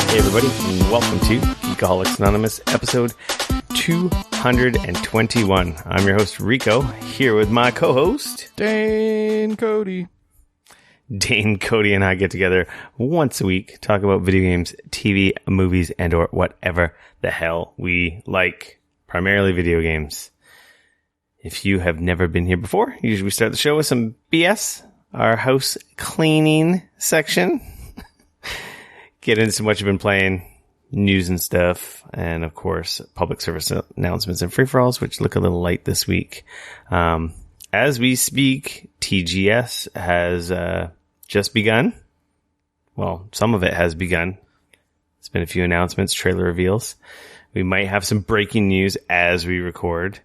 Hey everybody, welcome to Geekoholics Anonymous, episode 221. I'm your host Rico, here with my co-host Dane Cody. Dane, Cody, and I get together once a week, talk about video games, TV, movies, and or whatever the hell we like. Primarily video games. If you have never been here before, usually we start the show with some BS, our house cleaning section. Get into what you've been playing, news and stuff, and of course, public service announcements and free-for-alls, which look a little light this week. As we speak, TGS has just begun. Well, some of it has begun. It's been a few announcements, trailer reveals. We might have some breaking news as we record.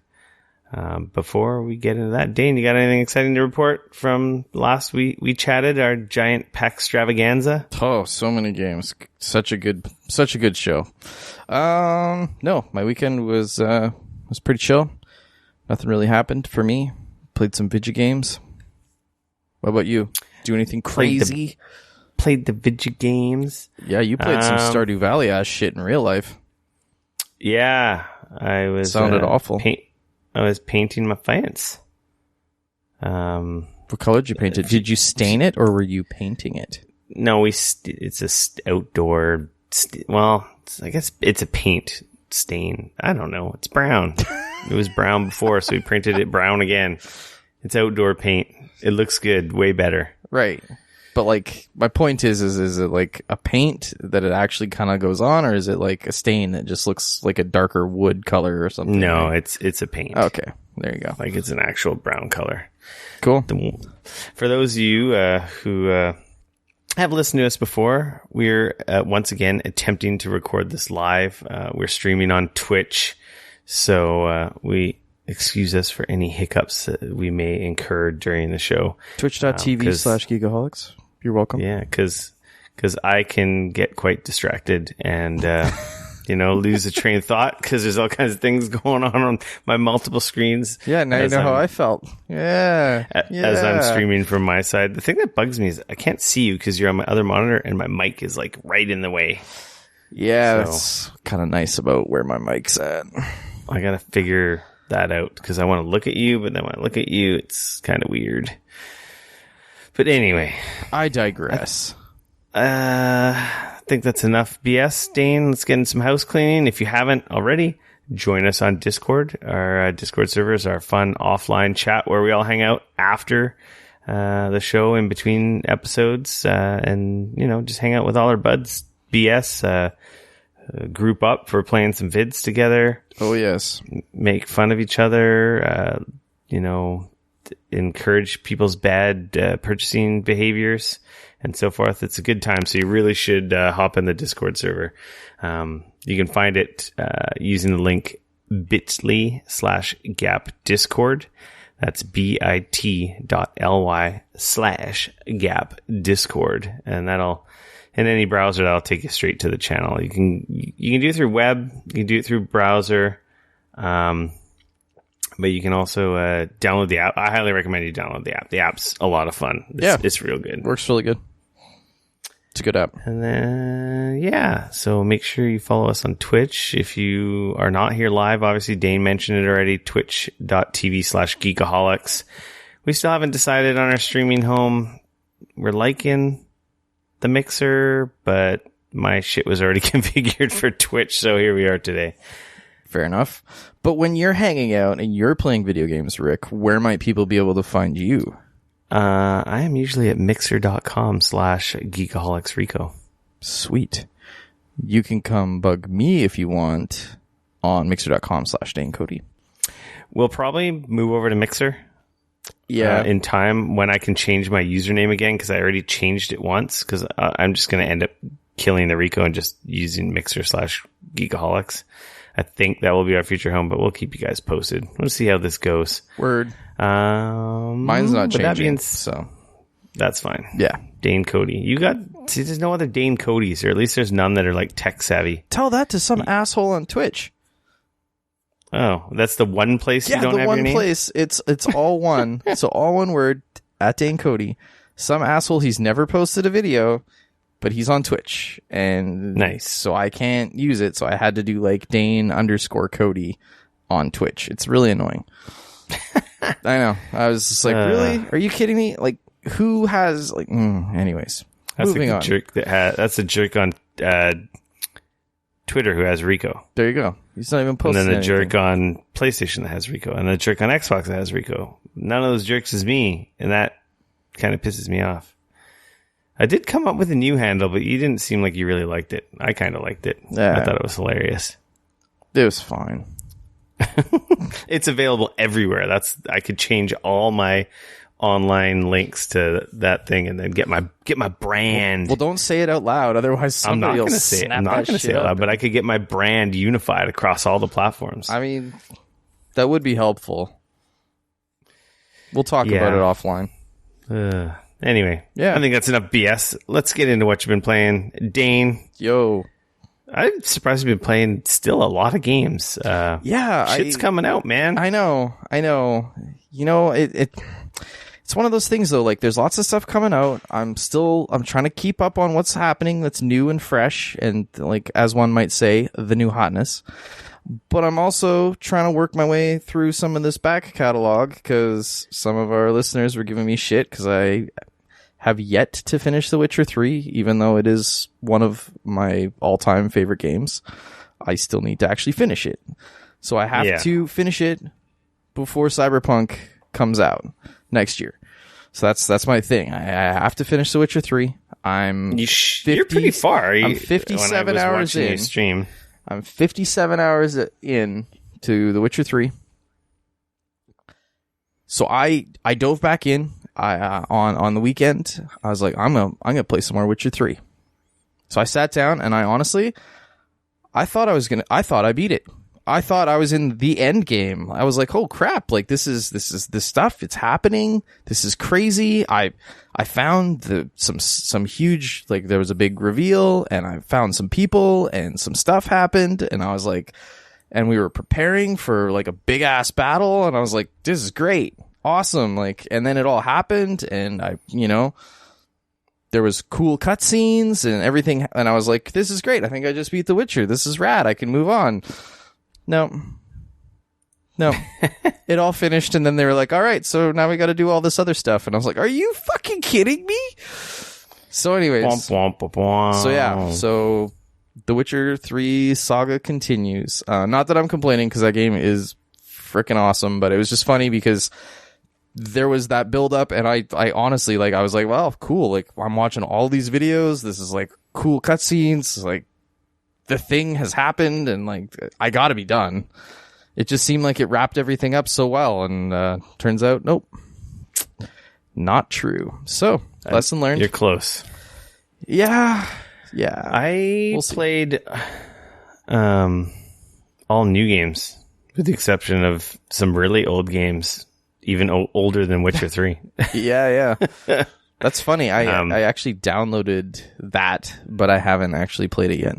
Before we get into that, Dane, you got anything exciting to report from last week? We chatted our giant PAX extravaganza. Oh, so many games. Such a good show. No, my weekend was pretty chill. Nothing really happened for me. Played some video games. What about you? Do anything crazy? Played the video games. Yeah, you played some Stardew Valley ass shit in real life. Yeah, I was. Sounded awful. I was painting my fence. What color did you paint it? Did you stain it or were you painting it? No, it's a outdoor. I guess it's a paint stain. I don't know. It's brown. It was brown before, so we printed it brown again. It's outdoor paint. It looks good. Way better. Right. But like, my point is it like a paint that it actually kind of goes on, or is it like a stain that just looks like a darker wood color or something? No, right? it's a paint. Okay, there you go. Like it's an actual brown color. Cool. For those of you who have listened to us before, we're once again attempting to record this live. We're streaming on Twitch, so we excuse us for any hiccups that we may incur during the show. Twitch.tv/Geekoholics. You're welcome. Yeah, because I can get quite distracted and, lose a train of thought because there's all kinds of things going on my multiple screens. Yeah, now you know how I felt. Yeah. As I'm streaming from my side. The thing that bugs me is I can't see you because you're on my other monitor and my mic is like right in the way. Yeah, that's kind of nice about where my mic's at. I got to figure that out because I want to look at you, but then when I look at you, it's kind of weird. But anyway, I digress. I think that's enough BS, Dane. Let's get in some house cleaning. If you haven't already, join us on Discord. Our Discord server is our fun offline chat where we all hang out after the show in between episodes and, just hang out with all our buds. BS, group up for playing some vids together. Oh, yes. Make fun of each other, encourage people's bad purchasing behaviors and so forth. It's a good time, so you really should hop in the Discord server. You can find it using the link bit.ly/gapdiscord. That's bit.ly/gapdiscord, and that'll, in any browser, that'll take you straight to the channel. You can do it through web, you can do it through browser, but you can also download the app. I highly recommend you download the app. The app's a lot of fun. It's real good. Works really good. It's a good app. And then, so make sure you follow us on Twitch. If you are not here live, obviously Dane mentioned it already, twitch.tv/Geekoholics. We still haven't decided on our streaming home. We're liking the mixer, but my shit was already configured for Twitch, so here we are today. Fair enough. But when you're hanging out and you're playing video games, Rick, where might people be able to find you? I am usually at mixer.com/geekaholicsrico. Sweet. You can come bug me if you want on mixer.com/DaneCody. We'll probably move over to Mixer. Yeah. In time when I can change my username again, because I already changed it once, because I'm just going to end up killing the Rico and just using Mixer/Geekaholics. I think that will be our future home, but we'll keep you guys posted. We'll see how this goes. Word. Mine's not changing, so that's fine. Yeah. Dane Cody. There's no other Dane Codys, or at least there's none that are like tech savvy. Tell that to some asshole on Twitch. Oh, that's the one place you don't have your name? Yeah, the one place. It's all one. So all one word, at Dane Cody. Some asshole, he's never posted a video, but he's on Twitch, and Nice. so I can't use it. So I had to do like Dane_Cody on Twitch. It's really annoying. I know. I was just like, really? Are you kidding me? Like, who has like? Anyways, That's moving a on. jerk that's a jerk on Twitter who has Rico. There you go. He's not even posting. And then a anything. jerk on PlayStation that has Rico, and a jerk on Xbox that has Rico. None of those jerks is me, and that kind of pisses me off. I did come up with a new handle, but you didn't seem like you really liked it. I kind of liked it. Yeah. I thought it was hilarious. It was fine. It's available everywhere. I could change all my online links to that thing and then get my brand. Well, don't say it out loud, otherwise I'm not somebody will going to say it. snap I'm not that going to say shit it out up. loud, but I could get my brand unified across all the platforms. I mean, that would be helpful. We'll talk about it offline. Anyway, Yeah. I think that's enough BS. Let's get into what you've been playing. Dane, Yo. I'm surprised you've been playing still a lot of games. Yeah. Shit's coming out, man. I know. You know, it's one of those things though, like there's lots of stuff coming out. I'm trying to keep up on what's happening that's new and fresh and like, as one might say, the new hotness. But I'm also trying to work my way through some of this back catalog because some of our listeners were giving me shit because I have yet to finish The Witcher 3, even though it is one of my all-time favorite games. I still need to actually finish it. So I have to finish it before Cyberpunk comes out next year. So that's my thing. I have to finish The Witcher 3. You're pretty far. I'm 57 hours in. Stream. I'm 57 hours in to The Witcher 3. So I dove back in on the weekend. I was like, I'm gonna play some more Witcher 3. So I sat down and I thought I beat it. I thought I was in the end game. I was like, oh crap, like this is this stuff, it's happening. This is crazy. I found some huge, like there was a big reveal and I found some people and some stuff happened and I was like, and we were preparing for like a big ass battle and I was like, this is great. Awesome. Like, and then it all happened and there was cool cutscenes and everything. And I was like, this is great. I think I just beat The Witcher. This is rad. I can move on. No. It all finished. And then they were like, all right, so now we got to do all this other stuff. And I was like, are you fucking kidding me? So anyways. Womp, womp, womp. So yeah. So The Witcher 3 saga continues. Not that I'm complaining because that game is freaking awesome, but it was just funny because there was that build up and I honestly, like, I was like, well, cool. Like, I'm watching all these videos. This is like cool cutscenes. Like, the thing has happened and like, I gotta be done. It just seemed like it wrapped everything up so well. And, turns out, nope, not true. So lesson learned. You're close. Yeah. I played, all new games with the exception of some really old games. Even older than Witcher 3. Yeah. That's funny. I actually downloaded that, but I haven't actually played it yet.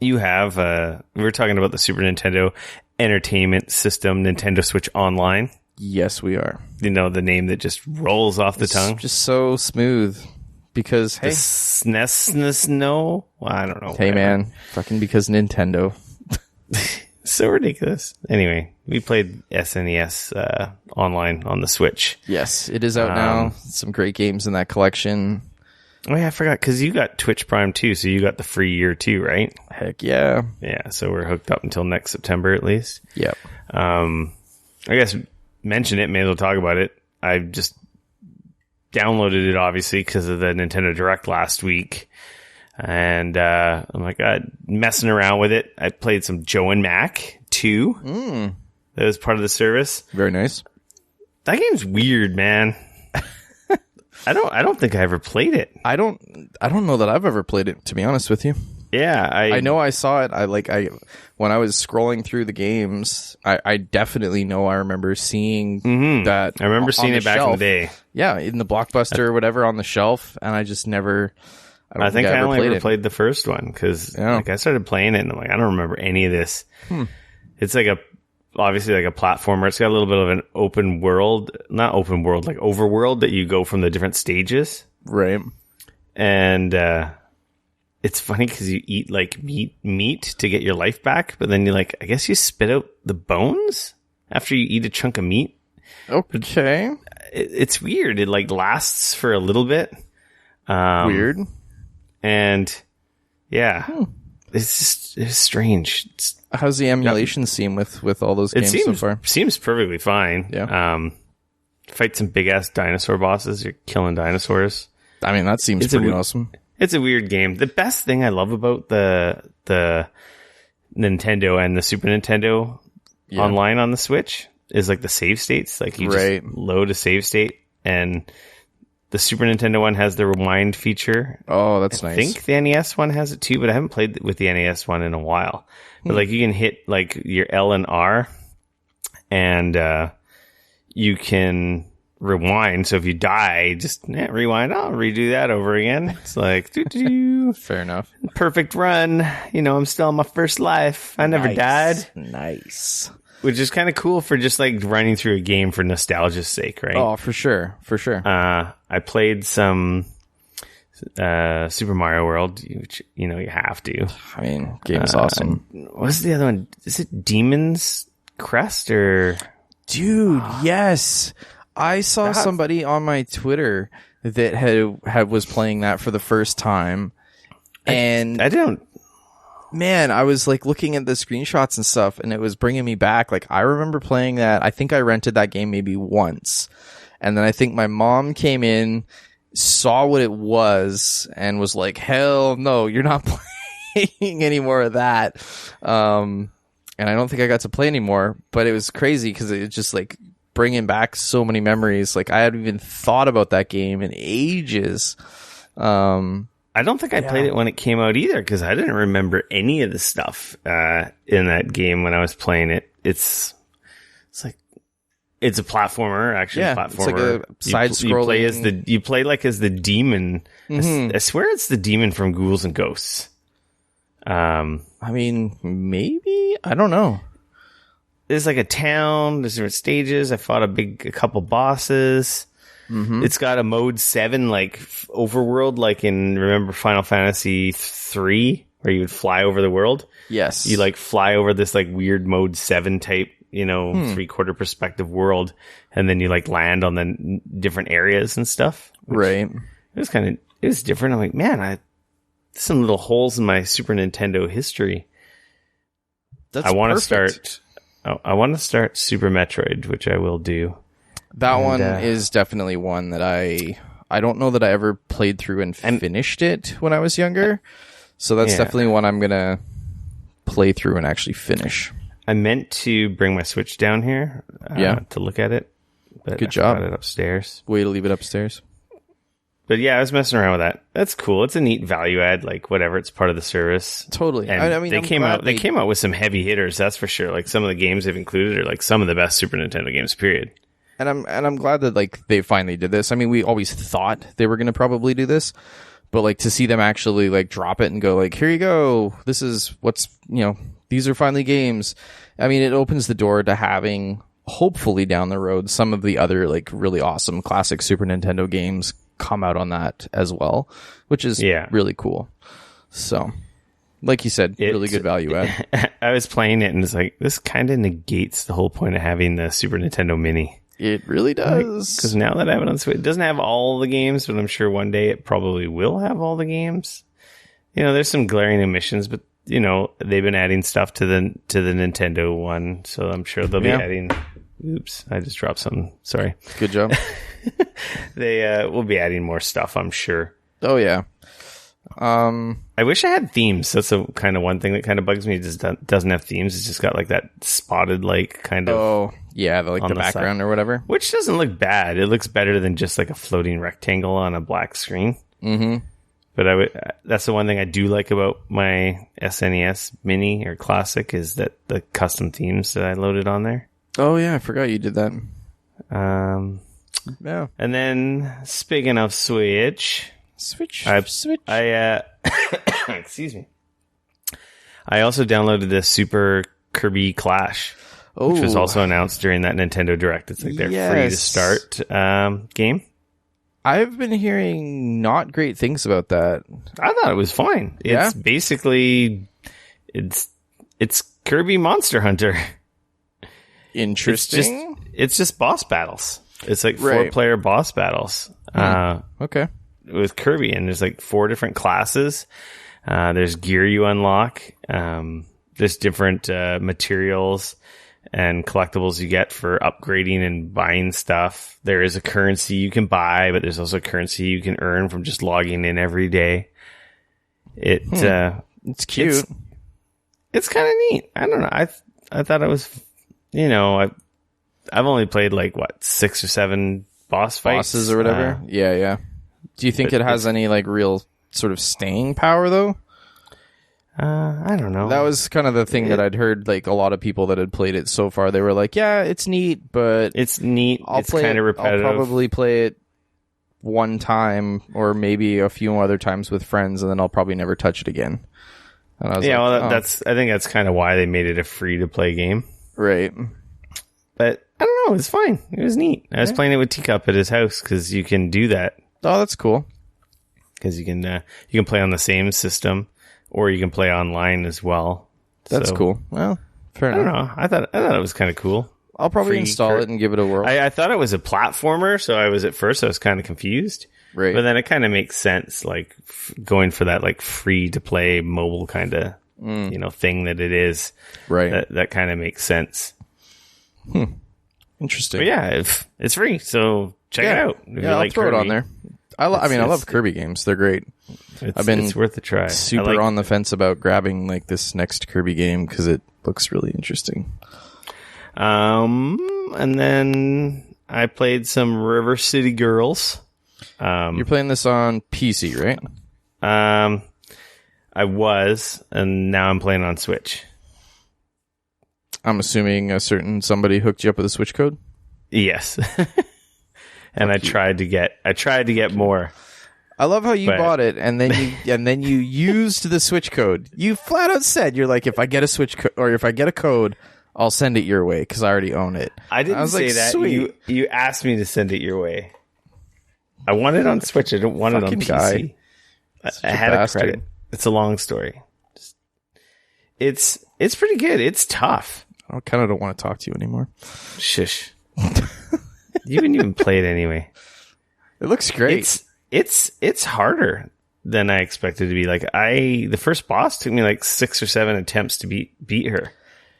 You have, we were talking about the Super Nintendo Entertainment System, Nintendo Switch Online. Yes, we are. You know, the name that just rolls off the tongue. Just so smooth. Because, hey. SNES, no? Well, I don't know. Hey, man. Fucking because Nintendo. So ridiculous. Anyway, we played SNES online on the Switch. Yes, it is out now. Some great games in that collection. Oh yeah, I forgot because you got Twitch Prime too, so you got the free year too, right? Heck yeah. Yeah, so we're hooked up until next September at least. Yep. I guess mention it, may as well talk about it. I just downloaded it obviously because of the Nintendo Direct last week. And I'm like, messing around with it. I played some Joe and Mac 2. That was part of the service. Very nice. That game's weird, man. I don't think I ever played it. I don't know that I've ever played it, to be honest with you. Yeah, I know I saw it. When I was scrolling through the games, I definitely know I remember seeing that. I remember seeing it back in the day. Yeah, in the Blockbuster or whatever on the shelf, and I just never. I think I only ever played the first one because I started playing it and I'm like, I don't remember any of this. It's like obviously like a platformer. It's got a little bit of an open world, not open world, like overworld that you go from the different stages. Right. and it's funny because you eat like meat to get your life back, but then I guess you spit out the bones after you eat a chunk of meat. Okay. It's weird. It like lasts for a little bit. Weird. And yeah, it's strange. How's the emulation seem with all those games so far? Seems perfectly fine. Yeah. Fight some big ass dinosaur bosses. You're killing dinosaurs. I mean, that seems pretty awesome. It's a weird game. The best thing I love about the Nintendo and the Super Nintendo online on the Switch is like the save states. Like you just load a save state, and the Super Nintendo one has the rewind feature. Oh, that's nice. I think the NES one has it too, but I haven't played with the NES one in a while. But like you can hit like your L and R, and you can rewind. So if you die, just rewind. I'll redo that over again. It's like doo-doo. Fair enough. Perfect run. I'm still on my first life. I never died. Nice. Which is kind of cool for just like running through a game for nostalgia's sake, right? Oh, for sure. For sure. I played some Super Mario World, which, you have to. I mean, game's awesome. What's the other one? Is it Demon's Crest or? Dude, yes. I saw somebody on my Twitter that was playing that for the first time. And I don't. Man, I was like looking at the screenshots and stuff, and it was bringing me back. Like, I remember playing that. I think I rented that game maybe once. And then I think my mom came in, saw what it was, and was like, hell no, you're not playing any more of that. And I don't think I got to play anymore, but it was crazy because it just like bringing back so many memories. Like, I hadn't even thought about that game in ages. I don't think I played it when it came out either, because I didn't remember any of the stuff in that game when I was playing it. It's a platformer, action platformer. It's like a side-scrolling. You play as the demon. Mm-hmm. I swear it's the demon from Ghouls and Ghosts. I mean, maybe? I don't know. There's like a town. There's different stages. I fought a couple bosses. Mm-hmm. It's got a mode 7 like overworld, like in remember Final Fantasy 3, where you would fly over the world. Yes, you like fly over this like weird mode 7 type, 3/4 perspective world, and then you like land on the different areas and stuff. Right. It was different. I'm like, man, some little holes in my Super Nintendo history. I want to start. I want to start Super Metroid, which I will do. That one is definitely one that I don't know that I ever played through and finished it when I was younger. So that's definitely one I'm going to play through and actually finish. I meant to bring my Switch down here to look at it. But Good job. I got it upstairs. Way to leave it upstairs. But yeah, I was messing around with that. That's cool. It's a neat value add, like whatever. It's part of the service. Totally. And I mean, they came out with some heavy hitters. That's for sure. Like some of the games they've included are like some of the best Super Nintendo games, period. And I'm glad that like they finally did this. I mean, we always thought they were going to probably do this, but like to see them actually like drop it and go like, here you go. This is these are finally games. I mean, it opens the door to having hopefully down the road some of the other like really awesome classic Super Nintendo games come out on that as well, which is really cool. So, like you said, really good value add. I was playing it and it's like, this kind of negates the whole point of having the Super Nintendo Mini. It really does. Because now that I have it on Switch, it doesn't have all the games, but I'm sure one day it probably will have all the games. There's some glaring omissions, but they've been adding stuff to the Nintendo one, so I'm sure they'll be adding. Oops, I just dropped something. Sorry. Good job. They will be adding more stuff, I'm sure. Oh yeah. I wish I had themes. That's a kind of one thing that kind of bugs me. It just doesn't have themes. It's just got like that spotted like kind of. Oh yeah, the background side, or whatever. Which doesn't look bad. It looks better than just like a floating rectangle on a black screen. Mm-hmm. But that's the one thing I do like about my SNES Mini or Classic is that the custom themes that I loaded on there. Oh yeah, I forgot you did that. Yeah. And then speaking of Switch. Excuse me. I also downloaded the Super Kirby Clash, which was also announced during that Nintendo Direct. It's like their free to start game. I've been hearing not great things about that. I thought it was fine. Yeah? It's basically it's Kirby Monster Hunter. Interesting. It's just boss battles. It's like Right. 4-player boss battles. Okay. With Kirby, and there's like 4 different classes. There's gear you unlock. There's different materials and collectibles you get for upgrading and buying stuff. There is a currency you can buy, but there's also currency you can earn from just logging in every day. It's cute. It's kind of neat. I don't know. I thought it was, I've only played like 6 or 7 bosses or whatever. Yeah. Do you think it has any like real sort of staying power though? I don't know. That was kind of the thing that I'd heard. Like a lot of people that had played it so far, they were like, "Yeah, it's neat, but it's neat. It's kind of repetitive. I'll probably play it one time or maybe a few other times with friends, and then I'll probably never touch it again." And I was I think that's kind of why they made it a free to play game, right? But I don't know. It was fine. It was neat. I was playing it with Teacup at his house because you can do that. Oh, that's cool. Because you can play on the same system, or you can play online as well. That's cool. Well, fair enough. I don't know. I thought it was kind of cool. I'll probably install it and give it a whirl. I thought it was a platformer, so I was kind of confused. Right. But then it kind of makes sense, like going for that like free to play mobile kind of thing that it is. Right. That kind of makes sense. Interesting. But yeah, it's free, so check it out. If I'll throw it on there. I love Kirby games. They're great. It's worth a try. Super on the fence about grabbing like this next Kirby game because it looks really interesting. And then I played some River City Girls. You're playing this on PC, right? I was, and now I'm playing on Switch. I'm assuming a certain somebody hooked you up with a Switch code. Yes. And I tried to get more. I love how you bought it and then you used the Switch code. You flat out said, you're like, if I get a Switch or if I get a code, I'll send it your way because I already own it. I didn't say that. Sweet. You asked me to send it your way. I want it on Switch. I don't want it on PC. I had a credit. It's a long story. It's pretty good. It's tough. I kind of don't want to talk to you anymore. Shush. You didn't even play it anyway. It looks great. It's harder than I expected to be. Like the first boss took me like 6 or 7 attempts to beat her.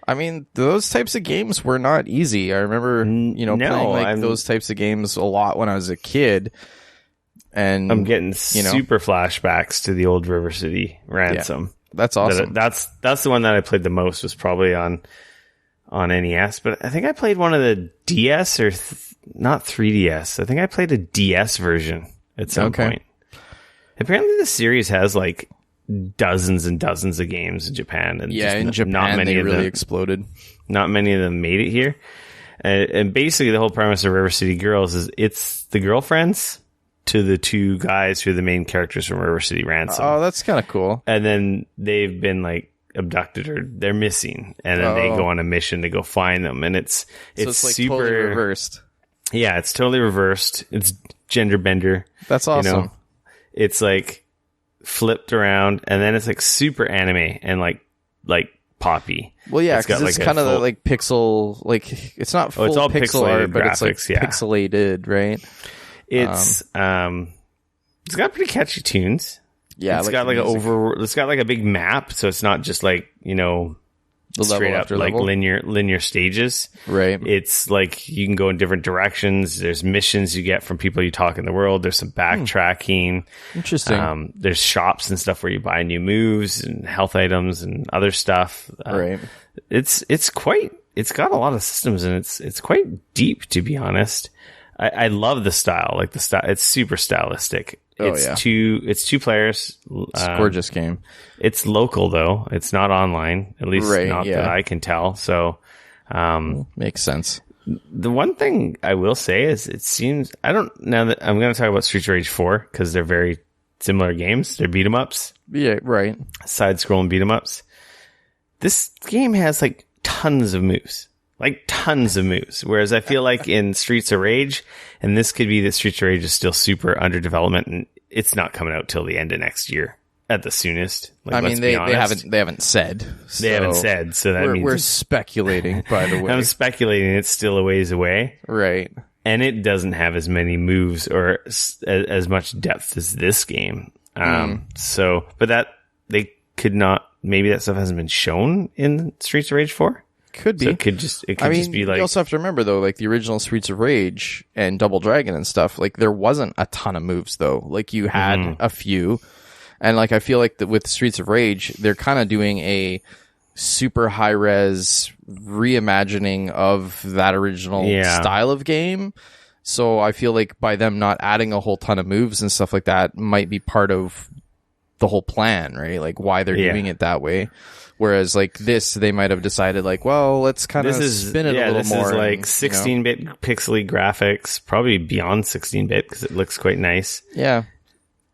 I mean, those types of games were not easy. I remember, playing those types of games a lot when I was a kid. And I'm getting super flashbacks to the old River City Ransom. Yeah, that's awesome. That's the one that I played the most. Was probably on NES, but I think I played one of the DS or not 3DS. I think I played a DS version at some point. Apparently, the series has like dozens and dozens of games in Japan, and in Japan, not many they really exploded. Not many of them made it here. And basically, the whole premise of River City Girls is it's the girlfriends to the 2 guys who are the main characters from River City Ransom. Oh, that's kind of cool. And then they've been like abducted or they're missing, and then they go on a mission to go find them. And it's like super totally reversed. Yeah, it's totally reversed. It's gender bender. That's awesome. It's like flipped around, and then it's like super anime and like poppy. Well, yeah, because it's kind of like pixel, like it's not full all pixel art, but it's like graphics, pixelated, right? It's got pretty catchy tunes. Yeah, it's got like a big map, so it's not just like the straight up like level. linear stages. Right. It's like you can go in different directions. There's missions you get from people you talk in the world. There's some backtracking. Interesting. There's shops and stuff where you buy new moves and health items and other stuff. Right. It's got a lot of systems, and it's quite deep, to be honest. I love the style. Like the style, it's super stylistic. It's 2 players. It's a gorgeous game. It's local though. It's not online, at least that I can tell. So, makes sense. The one thing I will say is it seems, now that I'm going to talk about Streets of Rage 4 because they're very similar games. They're beat 'em ups. Yeah, right. Side scrolling beat 'em ups. This game has like tons of moves. like tons of moves. Whereas I feel like in Streets of Rage, and this could be that Streets of Rage is still super under development and it's not coming out till the end of next year at the soonest. Like, I mean, they haven't said. So they haven't said, so that means we're speculating. By the way, I'm speculating it's still a ways away, right? And it doesn't have as many moves or as much depth as this game. So, but that they could not. Maybe that stuff hasn't been shown in Streets of Rage 4. Could be. So it could just be like. You also have to remember though, like the original Streets of Rage and Double Dragon and stuff. Like there wasn't a ton of moves though. Like you had a few, and like I feel like that with Streets of Rage, they're kind of doing a super high res reimagining of that original style of game. So I feel like by them not adding a whole ton of moves and stuff like that might be part of the whole plan, right? Like why they're doing it that way. Whereas like this, they might have decided like, well, let's kind of spin it a little more. This is like 16-bit pixely graphics, probably beyond 16-bit because it looks quite nice. Yeah.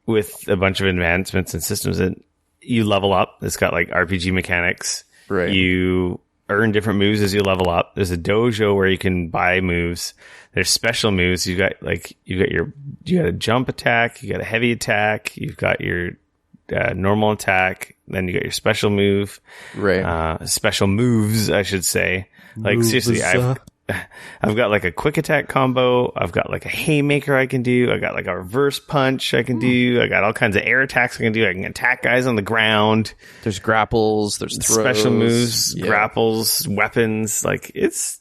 With a bunch of advancements and systems that you level up. It's got like RPG mechanics. Right. You earn different moves as you level up. There's a dojo where you can buy moves. There's special moves. You got a jump attack. You got a heavy attack. You've got your normal attack. Then you got your special move. Right. Special moves, I should say. Like seriously, I've got like a quick attack combo. I've got like a haymaker I can do. I got like a reverse punch I can do. I got all kinds of air attacks I can do. I can attack guys on the ground. There's grapples. There's throws. Special moves, grapples, weapons. Like it's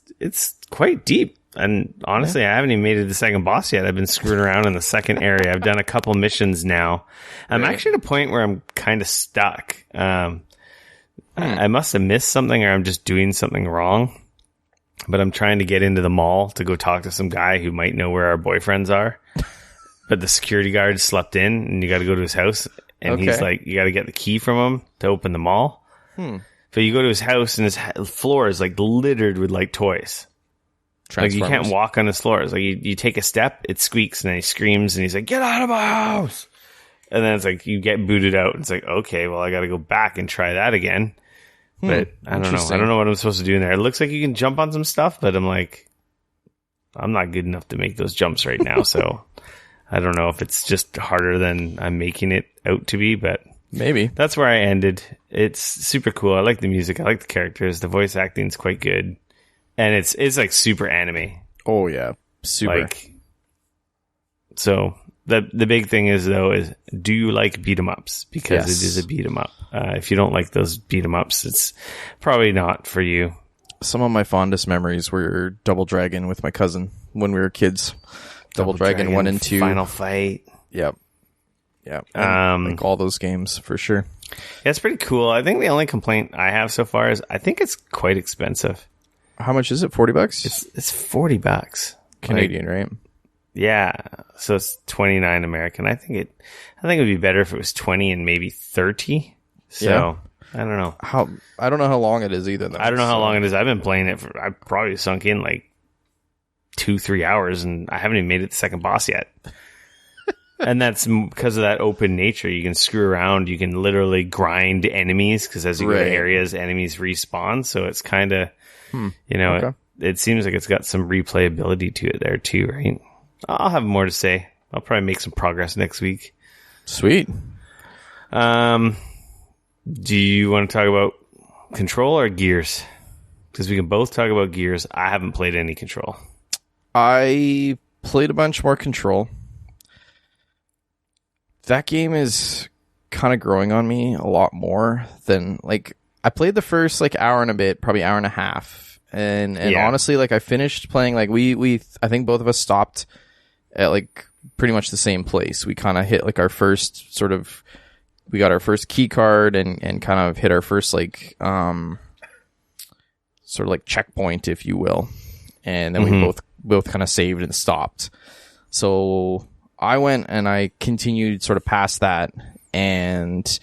quite deep. And honestly, I haven't even made it to the second boss yet. I've been screwing around in the second area. I've done a couple missions now. I'm actually at a point where I'm kind of stuck. I must have missed something or I'm just doing something wrong. But I'm trying to get into the mall to go talk to some guy who might know where our boyfriends are. But the security guard slept in and you got to go to his house. And he's like, you got to get the key from him to open the mall. So you go to his house and his floor is like littered with like toys. Like you can't walk on his floors. Like you take a step, it squeaks, and then he screams, and he's like, "Get out of my house!" And then it's like you get booted out. And it's like, okay, well, I got to go back and try that again. But I don't know. I don't know what I'm supposed to do in there. It looks like you can jump on some stuff, but I'm like, I'm not good enough to make those jumps right now. So I don't know if it's just harder than I'm making it out to be. But maybe that's where I ended. It's super cool. I like the music. I like the characters. The voice acting is quite good. And it's like super anime. Oh yeah, super. Like, so the big thing is though is do you like beat 'em ups? Because it is a beat 'em up. If you don't like those beat 'em ups, it's probably not for you. Some of my fondest memories were Double Dragon with my cousin when we were kids. Double Dragon 1 and 2, Final Fight. Yep. Like all those games for sure. Yeah, it's pretty cool. I think the only complaint I have so far is I think it's quite expensive. How much is it? $40? It's $40 Canadian, right? Yeah, so it's 29 American. I think it would be better if it was 20 and maybe 30. So I don't know. I don't know how long it is either. Though, I don't know how long it is. I've been playing it for. I've probably sunk in like 2-3 hours, and I haven't even made it the second boss yet. And that's because of that open nature. You can screw around. You can literally grind enemies because as you go to areas, enemies respawn. So it's kind of. It seems like it's got some replayability to it there too, right? I'll have more to say. I'll probably make some progress next week. Sweet. Do you want to talk about Control or Gears? Because we can both talk about Gears. I haven't played any Control. I played a bunch more Control. That game is kind of growing on me a lot more than like I played the first like hour and a bit, probably hour and a half. And honestly, like I finished playing, like we I think both of us stopped at like pretty much the same place. We kind of hit like our first we got our first key card and kind of hit our first like, sort of like checkpoint, if you will. And then we both kind of saved and stopped. So I went and I continued sort of past that, and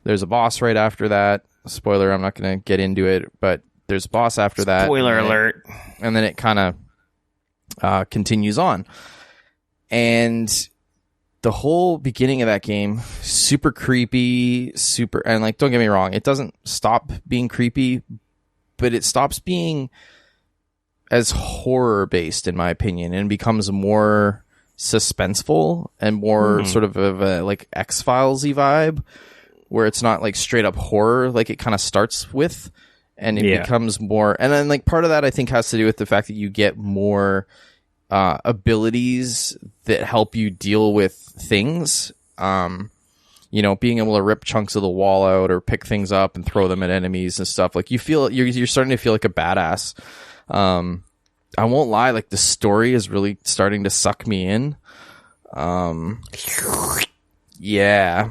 there's a boss right after that. Spoiler, I'm not going to get into it, but there's a boss after that. Spoiler alert. And then it kind of continues on. And the whole beginning of that game, super creepy, and like, don't get me wrong, it doesn't stop being creepy, but it stops being as horror based, in my opinion, and becomes more suspenseful and more sort of a like X-Files-y vibe, where it's not like straight up horror like it kind of starts with, and it becomes more. And then like part of that I think has to do with the fact that you get more abilities that help you deal with things. You know, being able to rip chunks of the wall out or pick things up and throw them at enemies and stuff. Like, you feel you're starting to feel like a badass. I won't lie, like the story is really starting to suck me in. Yeah.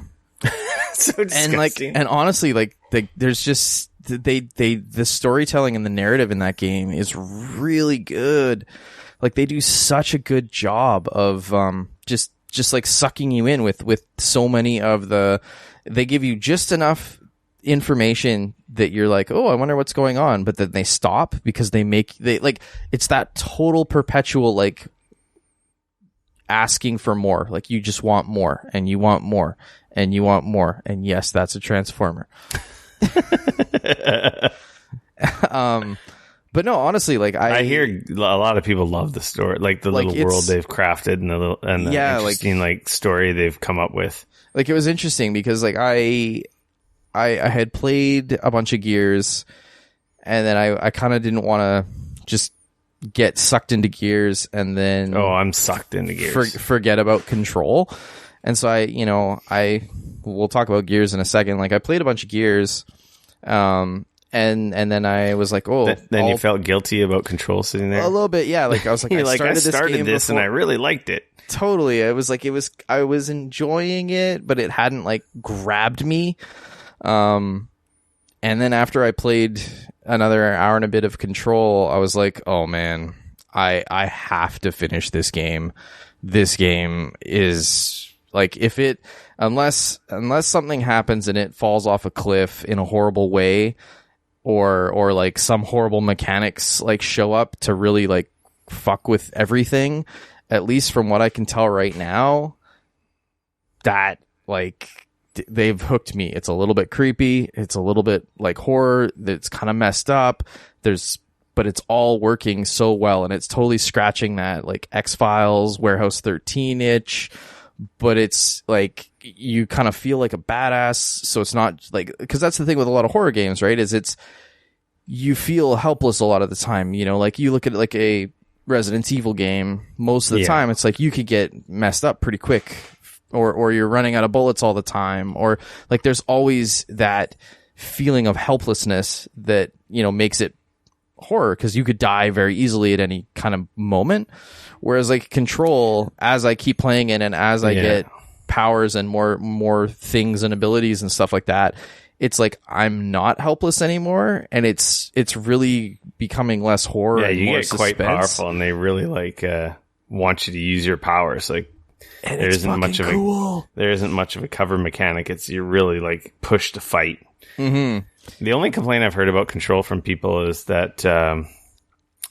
So disgusting. And honestly, like there's just the storytelling and the narrative in that game is really good. Like, they do such a good job of just like sucking you in with so many of they give you just enough information that you're like, oh, I wonder what's going on, but then they stop because they like, it's that total perpetual like asking for more. Like, you just want more and you want more and you want more, and yes, that's a transformer. But no, honestly, like I hear a lot of people love the story, like the little world they've crafted and the interesting like story they've come up with. Like, it was interesting because like I had played a bunch of Gears, and then I kind of didn't want to just get sucked into Gears and then I'm sucked into Gears. Forget about Control. And so we'll talk about Gears in a second. Like, I played a bunch of Gears, and then I was like, you felt guilty about Control sitting there? A little bit, yeah. Like, I was like, I started this and I really liked it. Totally. I was enjoying it, but it hadn't like grabbed me. And then after I played another hour and a bit of Control, I was like, oh man, I have to finish this game. This game is like, unless something happens and it falls off a cliff in a horrible way, or like some horrible mechanics like show up to really like fuck with everything, at least from what I can tell right now, that like they've hooked me. It's a little bit creepy. It's a little bit like horror. That's kind of messed up. But it's all working so well, and it's totally scratching that like X-Files, Warehouse 13 itch. But it's like, you kind of feel like a badass. So it's not like, because that's the thing with a lot of horror games, right? You feel helpless a lot of the time. You know, like, you look at like a Resident Evil game, most of the time it's like you could get messed up pretty quick, or you're running out of bullets all the time, or like there's always that feeling of helplessness that, you know, makes it horror, because you could die very easily at any kind of moment. Whereas like Control, as I keep playing it and as I get powers and more things and abilities and stuff like that, it's like I'm not helpless anymore, and it's really becoming less horror. Yeah, and you more get suspense. quite powerful, and they really like want you to use your powers. Like, and there isn't much of a cover mechanic. You're really like pushed to fight. Mm-hmm. The only complaint I've heard about Control from people is that the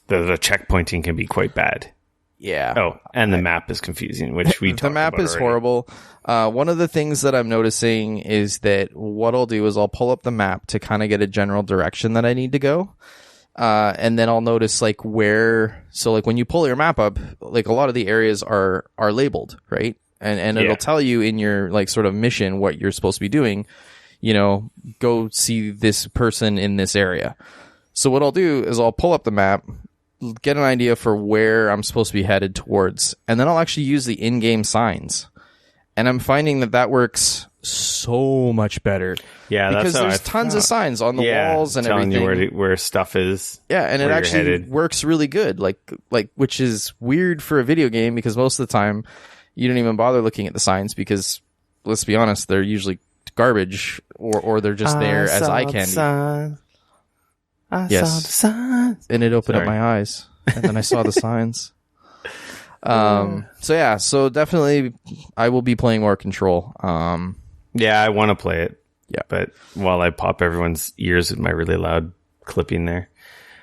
checkpointing can be quite bad. Yeah. Oh, and the map is confusing, which we talked about. The map is already. horrible. One of the things that I'm noticing is that what I'll do is I'll pull up the map to kind of get a general direction that I need to go. And then I'll notice like so like when you pull your map up, like a lot of the areas are labeled, right? And it'll tell you in your like sort of mission what you're supposed to be doing. You know, go see this person in this area. So what I'll do is I'll pull up the map, get an idea for where I'm supposed to be headed towards, and then I'll actually use the in-game signs. And I'm finding that works so much better. Yeah, because there's tons of signs on the walls and telling everything. You where stuff is. Yeah, and it actually works really good. Like which is weird for a video game, because most of the time you don't even bother looking at the signs, because let's be honest, they're usually garbage, or they're just there as eye candy. I saw the signs. And it opened up my eyes, and then I saw the signs. So definitely I will be playing more Control. Yeah, I want to play it. Yeah. But while I pop everyone's ears with my really loud clipping there.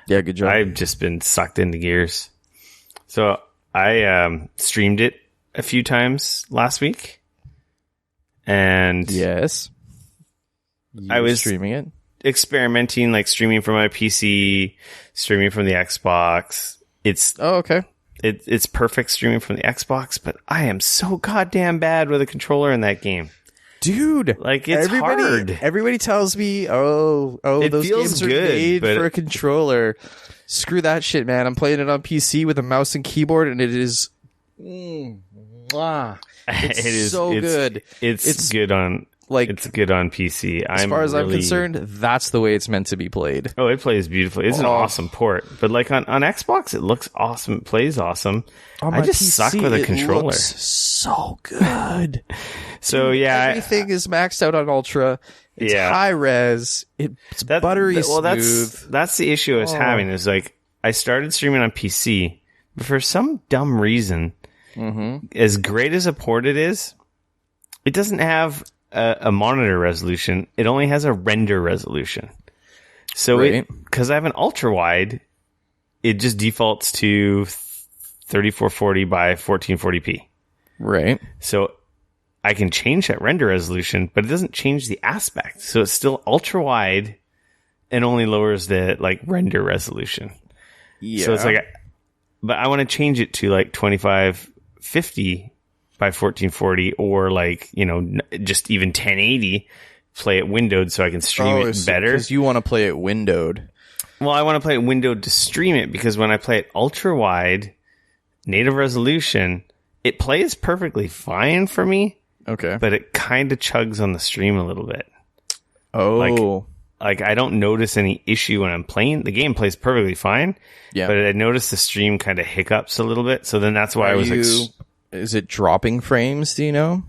Yeah, good job. I've just been sucked into Gears. So I streamed it a few times last week. And yes. I was streaming it. experimenting, like streaming from my PC, streaming from the Xbox. Okay. It's perfect streaming from the Xbox, but I am so goddamn bad with a controller in that game. Dude, like it's hard. Everybody tells me, "Oh, it those feels games are good, made but for a controller." Screw that shit, man. I'm playing it on PC with a mouse and keyboard, and it is, it is so good. It's good on it's good on PC. As far as I'm concerned, that's the way it's meant to be played. Oh, it plays beautifully. It's an awesome port, but like on Xbox, it looks awesome. It plays awesome. I just PC, suck with a controller. It looks so good. So yeah, everything is maxed out on Ultra. It's high res. It's buttery smooth. That's the issue I was having. Is like I started streaming on PC, but for some dumb reason, as great as a port it is, it doesn't have a monitor resolution. It only has a render resolution. So because I have an ultra wide, it just defaults to 3440 by 1440p. Right. So I can change that render resolution, but it doesn't change the aspect. So it's still ultra wide and only lowers the like render resolution. Yeah. So it's like, but I want to change it to like 2550 by 1440 or like, just even 1080, play it windowed so I can stream it better. Because you want to play it windowed. Well, I want to play it windowed to stream it because when I play it ultra wide, native resolution, it plays perfectly fine for me. Okay. But it kind of chugs on the stream a little bit. Oh. Like I don't notice any issue when I'm playing. The game plays perfectly fine. Yeah. But I noticed the stream kind of hiccups a little bit. So then that's why I was like... Is it dropping frames? Do you know?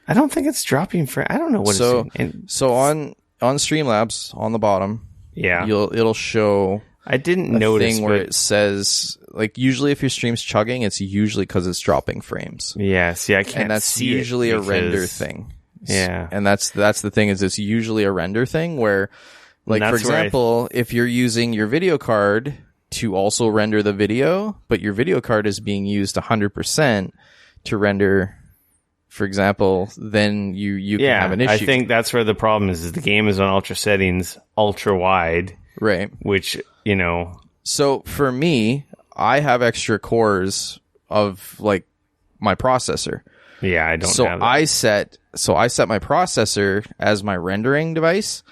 I don't think it's dropping frames. I don't know what it's doing. So on Streamlabs on the bottom, it'll show. I didn't notice thing where it says like usually if your stream's chugging, it's usually because it's dropping frames. Yeah, see, I can't. And that's see usually a render thing. Yeah, and that's the thing is it's usually a render thing where, like for example, if you're using your video card to also render the video, but your video card is being used 100% to render, for example, then you can have an issue. I think that's where the problem is the game is on ultra settings, ultra wide. Right. Which, So for me, I have extra cores of like my processor. Yeah, I don't have that. I set my processor as my rendering device.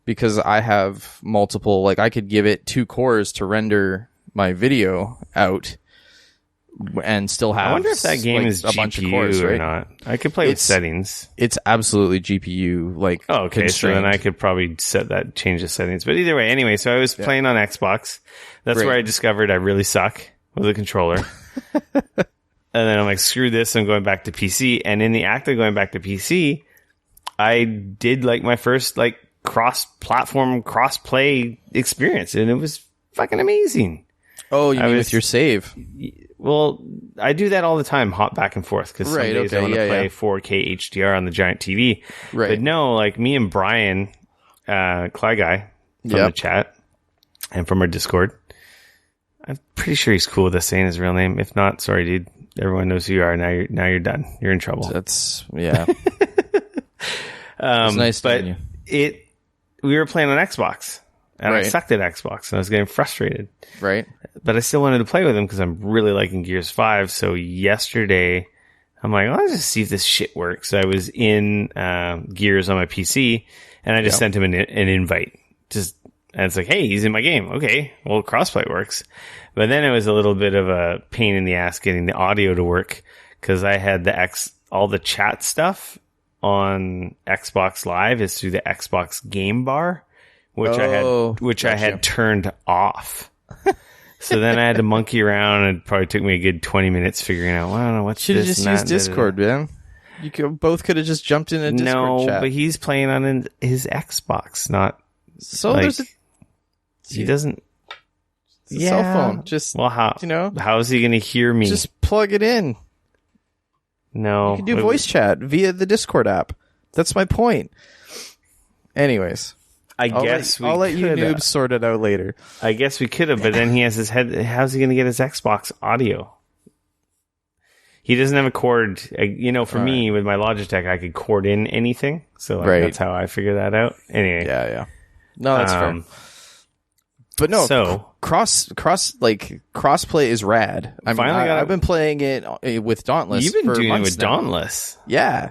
Because I have multiple, like I could give it 2 cores to render my video out and still have. I wonder if that game is a GPU bunch of cores, or not. I could play with settings. It's absolutely GPU okay, so then I could probably change the settings. But either way, anyway, so I was playing on Xbox. That's where I discovered I really suck with a controller. And then I'm like, screw this, I'm going back to PC. And in the act of going back to PC, I did like my first cross-platform, cross-play experience, and it was fucking amazing. Oh, you mean with your save? Well, I do that all the time, hop back and forth, because some days I want to play 4K HDR on the giant TV. Right. But no, like me and Brian, Cly Guy, from the chat, and from our Discord, I'm pretty sure he's cool with us saying his real name. If not, sorry, dude. Everyone knows who you are. Now you're done. You're in trouble. That's, yeah. It's nice to you. We were playing on Xbox, and I sucked at Xbox, and I was getting frustrated. Right. But I still wanted to play with him because I'm really liking Gears 5. So yesterday, I'm like, let's just see if this shit works. So I was in Gears on my PC, and I just sent him an invite. And it's like, hey, he's in my game. Okay, well, crossplay works. But then it was a little bit of a pain in the ass getting the audio to work because I had all the chat stuff on Xbox Live is through the Xbox Game Bar, which I had turned off. So then I had to monkey around, and it probably took me a good 20 minutes figuring out, well, I don't know what's Should have just used Discord, man. You both could have just jumped in a Discord chat. No, but he's playing on his Xbox, not. So there's he doesn't. It's a cell phone. Just how is he going to hear me? Just plug it in. No. You can do voice chat via the Discord app. That's my point. Anyways. I'll let you noobs sort it out later. I guess we could have, but then he has his head. How's he going to get his Xbox audio? He doesn't have a cord. For me, with my Logitech, I could cord in anything. So that's how I figure that out. Anyway. Yeah. No, that's fair. But no, so crossplay is rad. I've been playing it with Dauntless. You've been for doing it months with now. Dauntless. Yeah.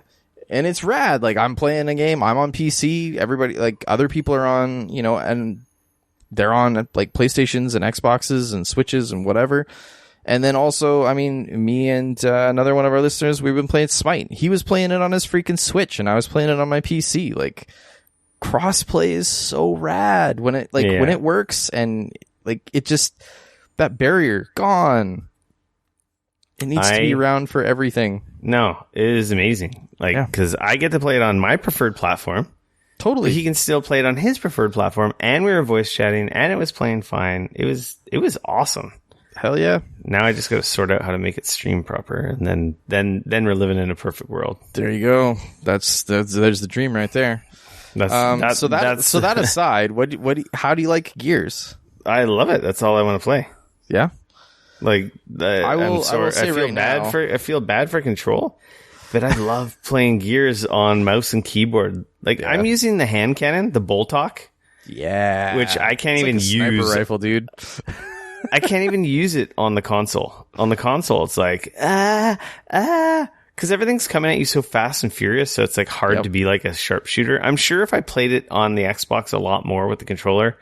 And it's rad. Like, I'm playing a game. I'm on PC. Everybody, like, other people are on, and they're on, like, PlayStations and Xboxes and Switches and whatever. And then also, I mean, me and another one of our listeners, we've been playing Smite. He was playing it on his freaking Switch, and I was playing it on my PC. Like, crossplay is so rad when it works, and, like, it just, that barrier, gone. It needs to be around for everything. No, it is amazing. Like, because I get to play it on my preferred platform. Totally. But he can still play it on his preferred platform, and we were voice chatting, and it was playing fine. It was awesome. Hell yeah. Now I just got to sort out how to make it stream proper, and then we're living in a perfect world. There you go. There's the dream right there. So that aside, how do you like Gears? I love it. That's all I want to play. Yeah. Like, I feel bad for Control, but I love playing Gears on mouse and keyboard. Like, I'm using the hand cannon, the Boltok. Yeah. Which I can't even use. Sniper rifle, dude. I can't even use it on the console. On the console, it's like, because everything's coming at you so fast and furious, so it's like hard to be like a sharpshooter. I'm sure if I played it on the Xbox a lot more with the controller,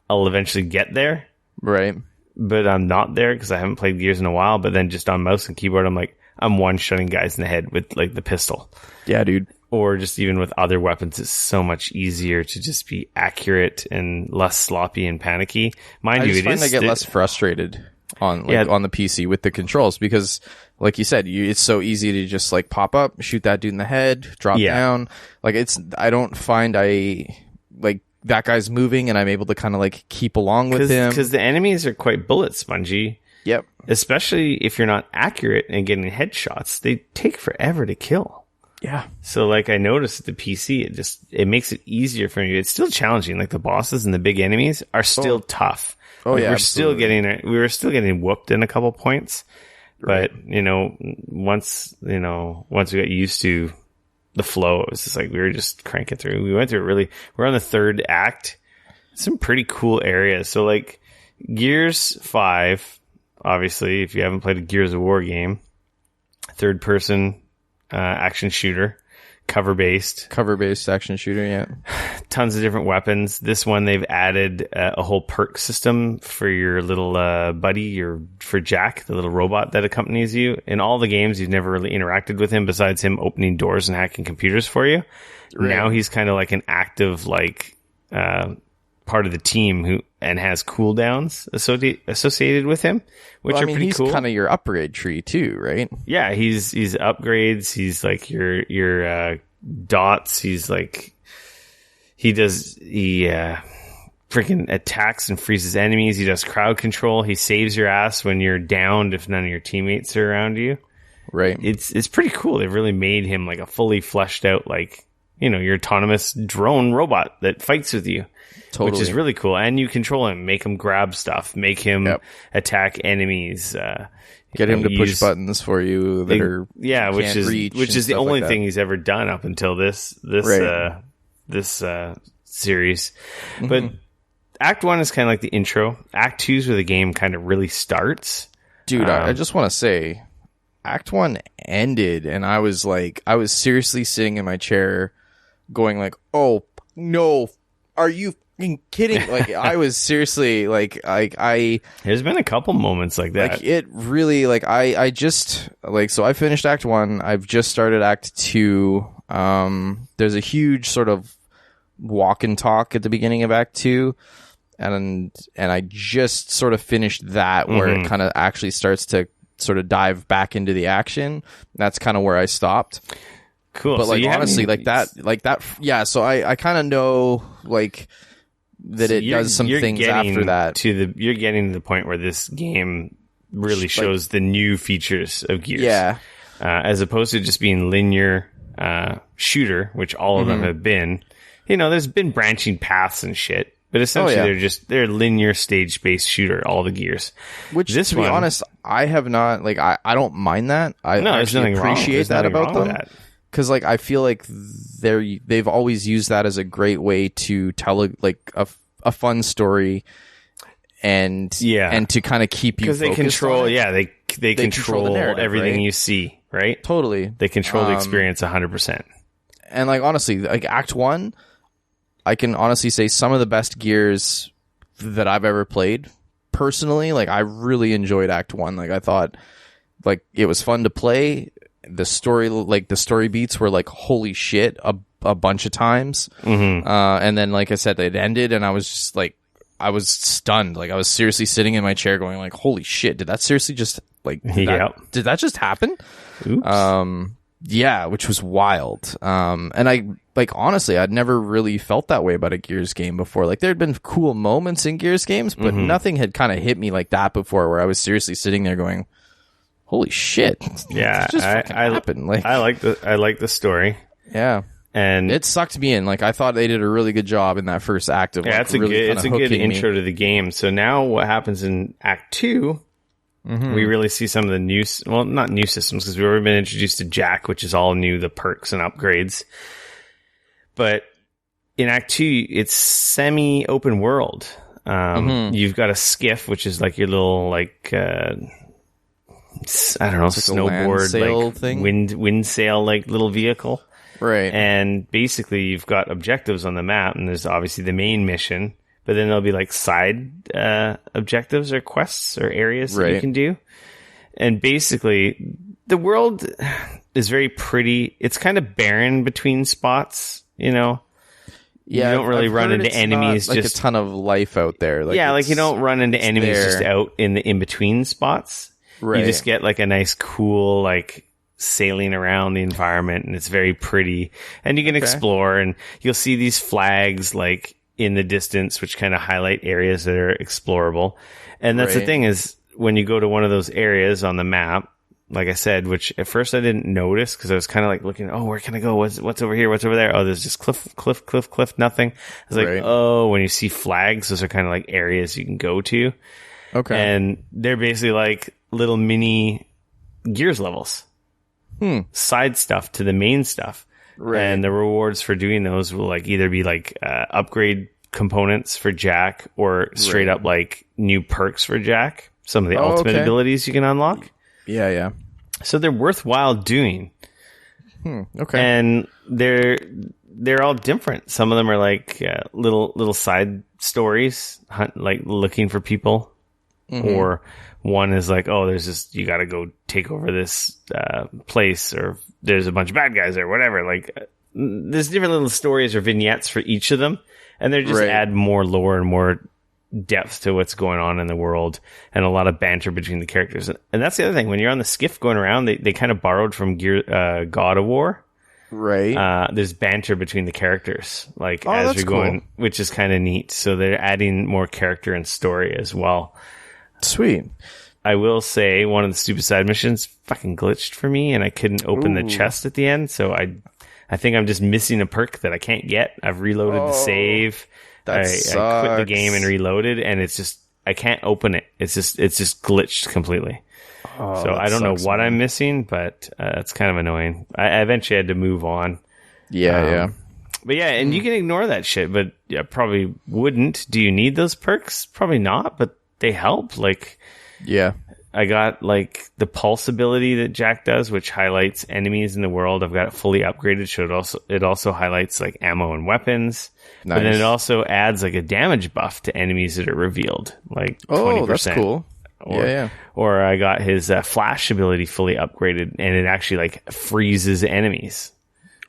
I'll eventually get there. Right. But I'm not there because I haven't played Gears in a while. But then just on mouse and keyboard, I'm one-shotting guys in the head with like the pistol. Yeah, dude. Or just even with other weapons, it's so much easier to just be accurate and less sloppy and panicky. I get less frustrated on the PC with the controls because, like you said, it's so easy to just like pop up, shoot that dude in the head, drop down. Like I don't find that guy's moving and I'm able to kind of like keep along with him. Because the enemies are quite bullet spongy. Yep. Especially if you're not accurate and getting headshots, they take forever to kill. Yeah. So like I noticed at the PC, it makes it easier for me. It's still challenging. Like the bosses and the big enemies are still tough. Oh like yeah. We were still getting whooped in a couple points. Right. But once we got used to the flow, it was just like we were just cranking through. We went through we're on the third act. Some pretty cool areas. So like Gears 5, obviously, if you haven't played a Gears of War game, third person action shooter, cover based action shooter. Yeah. Tons of different weapons. This one, they've added a whole perk system for your little buddy, for Jack, the little robot that accompanies you. In all the games, you've never really interacted with him besides him opening doors and hacking computers for you. Right. Now he's kind of like an active, like, part of the team and has cooldowns associated with him, which are pretty cool. He's kind of your upgrade tree too, right? Yeah, he's upgrades. He's like your dots. He's like he freaking attacks and freezes enemies. He does crowd control. He saves your ass when you're downed if none of your teammates are around you. Right. It's pretty cool. They've really made him like a fully fleshed out, like, your autonomous drone robot that fights with you. Totally. Which is really cool. And you control him, make him grab stuff, make him attack enemies. Get him to push buttons for you that are which is the only thing he's ever done up until this series. Mm-hmm. But Act 1 is kind of like the intro. Act 2 is where the game kind of really starts. Dude, I just want to say, Act 1 ended, and I was seriously sitting in my chair going like, oh, no, are you kidding? Like, I was seriously there's been a couple moments like that. Like, it really, like, I just, like, so I finished Act 1. I've just started Act 2. There's a huge sort of walk and talk at the beginning of Act 2. And I just sort of finished that where it kind of actually starts to sort of dive back into the action. That's kind of where I stopped. Cool. But, like, honestly, yeah, so I kind of know, like, that it does some things after that. You're getting to the point where this game really shows the new features of Gears. Yeah. As opposed to just being linear shooter, which all of them have been. There's been branching paths and shit. But essentially, they're linear stage-based shooter, all the Gears. Which, to be honest, I have not, like, I don't mind that. I actually appreciate that about them. because like I feel like they've always used that as a great way to tell a fun story and to kind of keep you because they control they control the narrative, everything right? you see, right? Totally. They control the experience 100%. And like honestly, like Act 1, I can honestly say some of the best Gears that I've ever played. Personally, like I really enjoyed Act 1. Like I thought like it was fun to play. The story beats were like holy shit a bunch of times. And then like I said, it ended and I was just like I was stunned. Like I was seriously sitting in my chair going like, holy shit, did that seriously just like did that just happen? Oops. Yeah, which was wild. And I like honestly, I'd never really felt that way about a Gears game before. Like there'd been cool moments in Gears games, but nothing had kind of hit me like that before where I was seriously sitting there going, holy shit. Yeah, just happened. Like I like the story. Yeah. And it sucked me in. Like I thought they did a really good job in that first act of it's a good intro to the game. So now what happens in Act 2, we really see some of the new, well, not new systems because we've already been introduced to Jack, which is all new, the perks and upgrades. But in Act 2, it's semi-open world. You've got a skiff, which is like your little, like, I don't know, snowboard, like thing? wind sail, like little vehicle. Right. And basically you've got objectives on the map, and there's obviously the main mission, but then there'll be like side objectives or quests or areas that you can do. And basically the world is very pretty. It's kind of barren between spots, you know? Yeah, you don't really run into enemies. Like just a ton of life out there. Like like you don't run into enemies just out in the in-between spots. Right. You just get like a nice, cool, like sailing around the environment, and it's very pretty. And you can explore, and you'll see these flags like in the distance, which kind of highlight areas that are explorable. And that's the thing is when you go to one of those areas on the map, like I said, which at first I didn't notice because I was kind of like looking, oh, where can I go? What's over here? What's over there? Oh, there's just cliff, nothing. I was like, oh, when you see flags, those are kind of like areas you can go to. Okay. And they're basically like little mini Gears levels. Side stuff to the main stuff. Right. And the rewards for doing those will like either be like upgrade components for Jack or straight up like new perks for Jack. Some of the ultimate abilities you can unlock. Yeah. So they're worthwhile doing. Okay. And they're all different. Some of them are like little side stories, like looking for people. Or one is like, oh, there's just, you got to go take over this place, or there's a bunch of bad guys or whatever. Like there's different little stories or vignettes for each of them. And they just add more lore and more depth to what's going on in the world, and a lot of banter between the characters. And that's the other thing. When you're on the skiff going around, they kind of borrowed from God of War. Right. There's banter between the characters, like as you're going, which is kind of neat. So they're adding more character and story as well. Sweet. I will say one of the stupid side missions fucking glitched for me, and I couldn't open the chest at the end. So I think I'm just missing a perk that I can't get. I've reloaded the save. I quit the game and reloaded, and it's just, I can't open it. It's just glitched completely. So I don't know what I'm missing, but it's kind of annoying. I eventually had to move on. Yeah. But yeah, and you can ignore that shit, but yeah, probably wouldn't. Do you need those perks? Probably not, but they help. Like, yeah, I got like the pulse ability that Jack does, which highlights enemies in the world. I've got it fully upgraded, so it also highlights like ammo and weapons. Nice. But then it also adds like a damage buff to enemies that are revealed, like 20%. That's cool. Or I got his flash ability fully upgraded, and it actually like freezes enemies.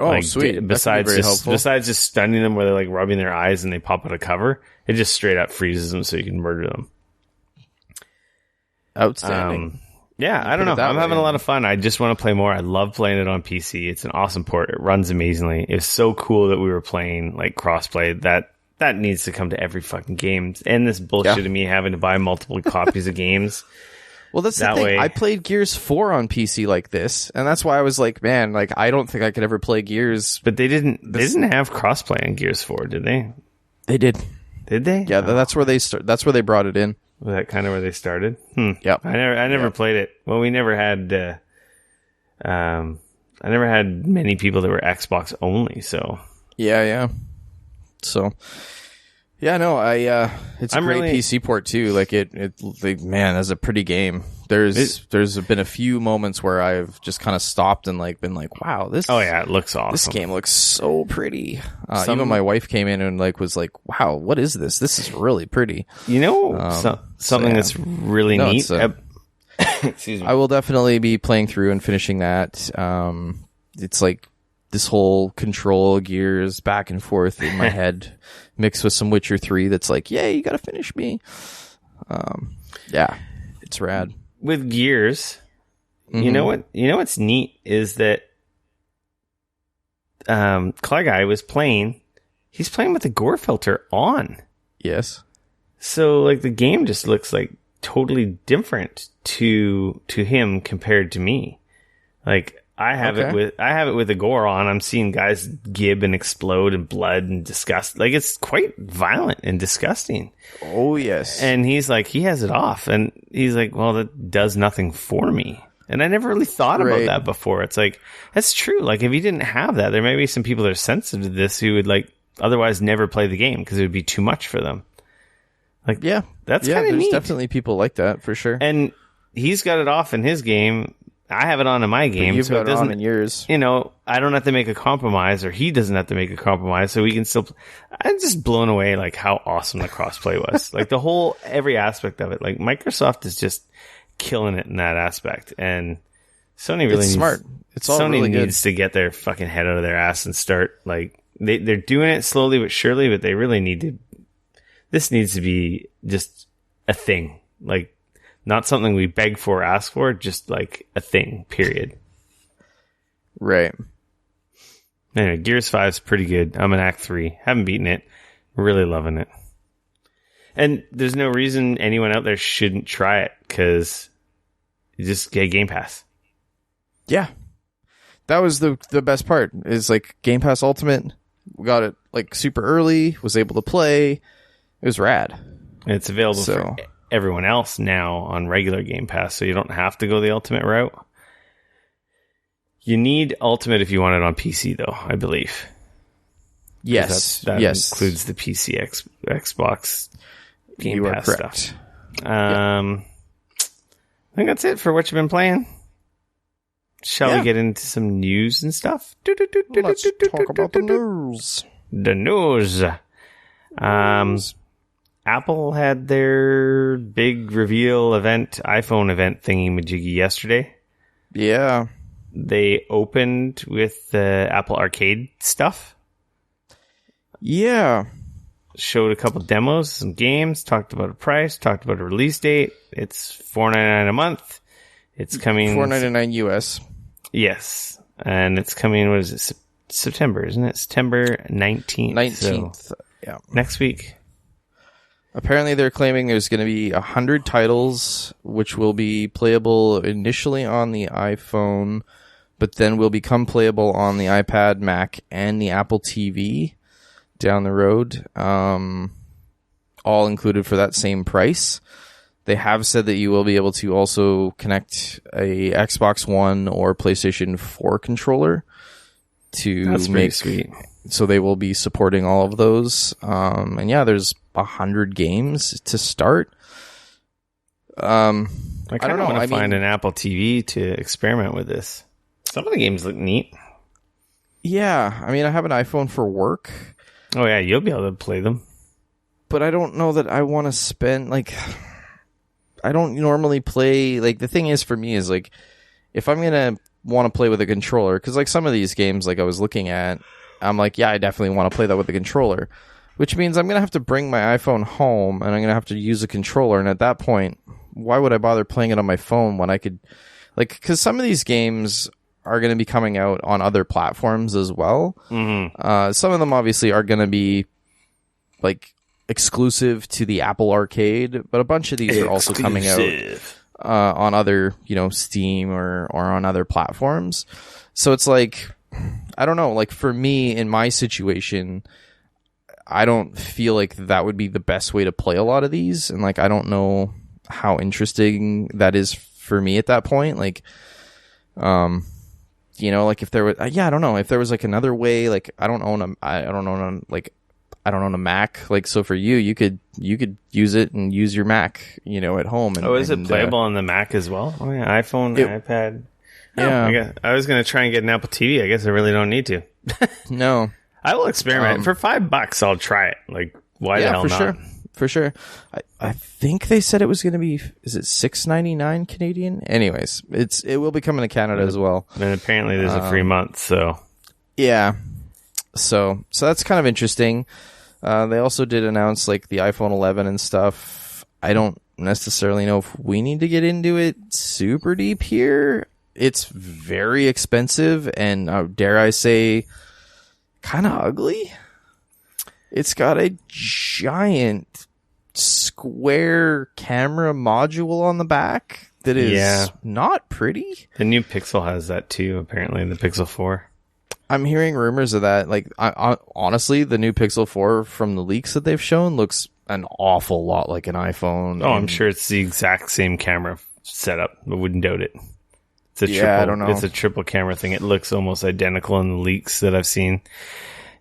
Oh, like, sweet! Besides just stunning them, where they're like rubbing their eyes and they pop out of cover, it just straight up freezes them so you can murder them. Outstanding. Yeah, I don't know. I'm having a lot of fun. I just want to play more. I love playing it on PC. It's an awesome port. It runs amazingly. It's so cool that we were playing like crossplay. That needs to come to every fucking game. And this bullshit of me having to buy multiple copies of games. Well, that's the thing. I played Gears 4 on PC like this, and that's why I was like, man, like I don't think I could ever play Gears. But they didn't have crossplay on Gears 4, did they? They did. Did they? Yeah, that's where they brought it in. Was that kind of where they started? Yep. I never played it. Well, we never had I never had many people that were Xbox only. So Yeah. So, yeah, no, it's a great PC port too. Like man, that's a pretty game. There's been a few moments where I've just kind of stopped and like been like, wow, this. Oh yeah, it looks awesome. This game looks so pretty. Even my wife came in and like was like, wow, what is this? This is really pretty. You know, something that's really neat. Excuse me. I will definitely be playing through and finishing that. It's like this whole control gears back and forth in my head, mixed with some Witcher 3 that's like, yeah, you gotta finish me. Yeah, it's rad. With Gears, you know what's neat is that Clay Guy was playing, he's playing with the gore filter on. Yes. So like the game just looks like totally different to him compared to me. Like I have it with the gore on. I'm seeing guys gib and explode and blood and disgust. Like it's quite violent and disgusting. Oh yes. And he's like, he has it off, and he's like, well, that does nothing for me. And I never really thought about that before. It's like, that's true. Like if you didn't have that, there may be some people that are sensitive to this who would like otherwise never play the game because it would be too much for them. Like, yeah, that's kind of neat. There's definitely people like that for sure. And he's got it off in his game. I have it on in my game. But you've so got it on in yours. You know, I don't have to make a compromise, or he doesn't have to make a compromise, so we can still. I'm just blown away, like how awesome the crossplay was. Like every aspect of it. Like Microsoft is just killing it in that aspect, and Sony really needs, smart. It's all Sony really needs to get their fucking head out of their ass and start like they're doing it slowly but surely, but they really need to. This needs to be just a thing, like. Not something we beg for or ask for, just like a thing, period. Right. Anyway, Gears 5 is pretty good. I'm in Act 3. Haven't beaten it. Really loving it. And there's no reason anyone out there shouldn't try it, because you just get Game Pass. Yeah. That was the best part, is like Game Pass Ultimate. We got it like super early, was able to play. It was rad. And it's available for everyone else now on regular Game Pass, so you don't have to go the Ultimate route. You need Ultimate if you want it on PC, though, I believe. Yes. That includes the PC, Xbox Game Pass stuff. I think that's it for what you've been playing. Shall we get into some news and stuff? Let's talk about the news. The news. Apple had their big reveal event, iPhone event thingy-majiggy yesterday. Yeah. They opened with the Apple Arcade stuff. Yeah. Showed a couple demos, some games, talked about a price, talked about a release date. It's $4.99 a month. It's coming... $4.99 US. Yes. And it's coming, what is it, September, isn't it? September 19th. 19th, so yeah. Next week. Apparently they're claiming there's going to be 100 titles, which will be playable initially on the iPhone, but then will become playable on the iPad, Mac, and the Apple TV down the road, all included for that same price. They have said that you will be able to also connect a Xbox One or PlayStation 4 controller to make... sweet. So they will be supporting all of those. And yeah, there's 100 games to start. I kind of want to find an Apple TV to experiment with this. Some of the games look neat. Yeah, I mean, I have an iPhone for work. Oh yeah, you'll be able to play them. But I don't know that I want to spend, like... I don't normally play... Like, the thing is, for me, is, like, if I'm going to want to play with a controller... Because, like, some of these games, like, I was looking at... I'm like, yeah, I definitely want to play that with a controller, which means I'm going to have to bring my iPhone home and I'm going to have to use a controller. And at that point, why would I bother playing it on my phone when I could, like, because some of these games are going to be coming out on other platforms as well. Mm-hmm. Some of them obviously are going to be like exclusive to the Apple Arcade, but a bunch of these are also coming out on other, Steam or on other platforms. So it's like, I don't know, like for me in my situation, I don't feel like that would be the best way to play a lot of these. And like, I don't know how interesting that is for me at that point. Like, you know, like if there was, I don't know if there was like another way, like I don't own a Mac. Like, so for you could use it and use your Mac, you know, at home. And, is it playable on the Mac as well? Oh yeah, iPhone, iPad. Yeah. I was going to try and get an Apple TV. I guess I really don't need to. No. I will experiment. For $5, I'll try it. Like, why the hell not? For sure. I think they said it was going to be, is it $6.99 Canadian? Anyways, it will be coming to Canada as well. And apparently there's a free month, so. Yeah. So that's kind of interesting. They also did announce like the iPhone 11 and stuff. I don't necessarily know if we need to get into it super deep here. It's very expensive and dare I say, kind of ugly. It's got a giant square camera module on the back that is not pretty. The new Pixel has that too, apparently, the Pixel 4. I'm hearing rumors of that. Like, honestly, the new Pixel 4 from the leaks that they've shown looks an awful lot like an iPhone. Oh, I'm sure it's the exact same camera setup. I wouldn't doubt it. It's a I don't know. It's a triple camera thing. It looks almost identical in the leaks that I've seen.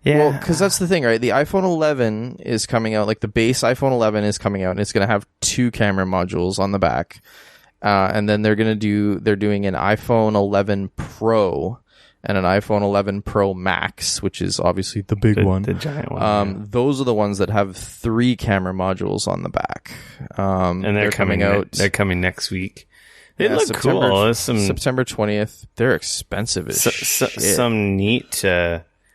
Yeah. Well, because that's the thing, right? The iPhone 11 is coming out, like the base iPhone 11 is coming out, and it's going to have 2 camera modules on the back. And then they're doing an iPhone 11 Pro and an iPhone 11 Pro Max, which is obviously the big one. The giant one. Those are the ones that have 3 camera modules on the back. And they're coming out. They're coming next week. They look cool. September 20th. They're expensive as shit. Some neat...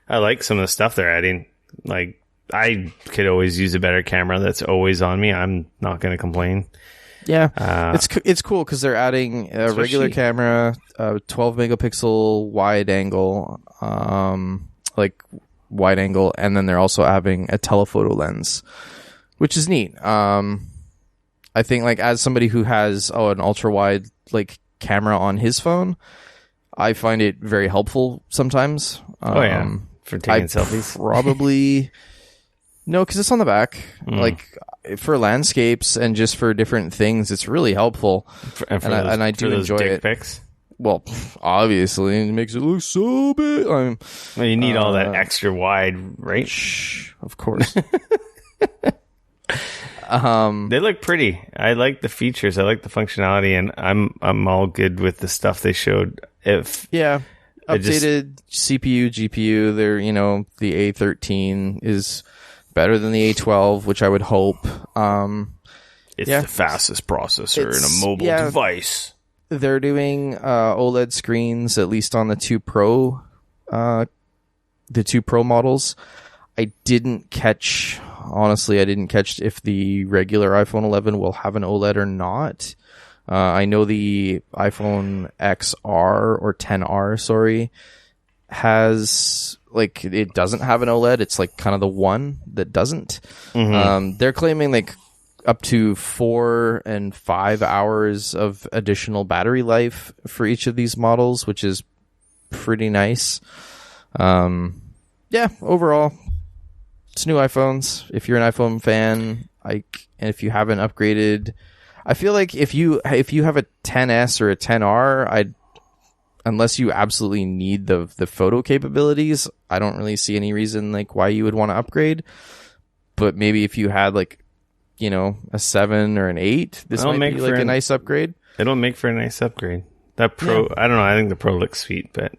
I like some of the stuff they're adding. Like, I could always use a better camera that's always on me. I'm not going to complain. Yeah, it's cool because they're adding a regular camera, 12 megapixel wide angle, and then they're also having a telephoto lens, which is neat. I think, like, as somebody who has an ultra wide like camera on his phone, I find it very helpful sometimes. For taking selfies? Probably no, because it's on the back. Like, for landscapes and just for different things, it's really helpful. And I do enjoy it. Pics? Well, obviously, it makes it look so big. Well, you need all that extra wide, right? Of course. They look pretty. I like the features. I like the functionality, and I'm all good with the stuff they showed. Updated CPU, GPU. They're, the A13 is better than the A12, which I would hope. It's the fastest processor in a mobile device. They're doing OLED screens, at least on the 2 Pro models. I didn't catch if the regular iPhone 11 will have an OLED or not. I know the iPhone XR or XR, has, like, it doesn't have an OLED. It's like kind of the one that doesn't. They're claiming like up to 4 and 5 hours of additional battery life for each of these models, which is pretty nice. Overall, it's new iPhones. If you're an iPhone fan, and if you haven't upgraded, I feel like if you have a 10s or a 10R, unless you absolutely need the photo capabilities, I don't really see any reason like why you would want to upgrade. But maybe if you had like, a 7 or an 8, this might be like a nice upgrade. It'll make for a nice upgrade. That Pro, I don't know. I think the Pro looks sweet, but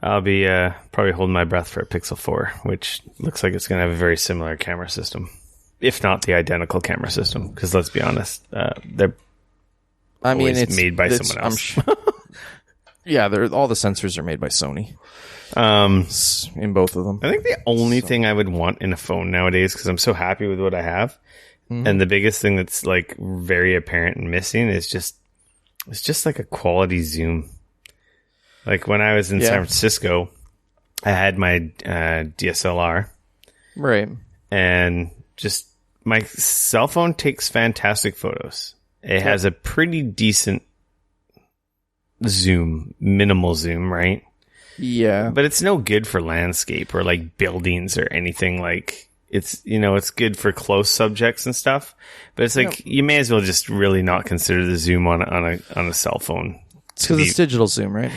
I'll be probably holding my breath for a Pixel 4, which looks like it's going to have a very similar camera system. If not the identical camera system, because let's be honest, they're it's made by someone else. All the sensors are made by Sony. In both of them. I think the only thing I would want in a phone nowadays, because I'm so happy with what I have, and the biggest thing that's like very apparent and missing is just like a quality zoom. Like when I was in San Francisco, I had my DSLR, right, and just my cell phone takes fantastic photos. It has a pretty decent zoom, minimal zoom, right? Yeah. But it's no good for landscape or like buildings or anything. Like it's good for close subjects and stuff. But it's like you may as well just really not consider the zoom on a cell phone. It's because it's digital zoom, right?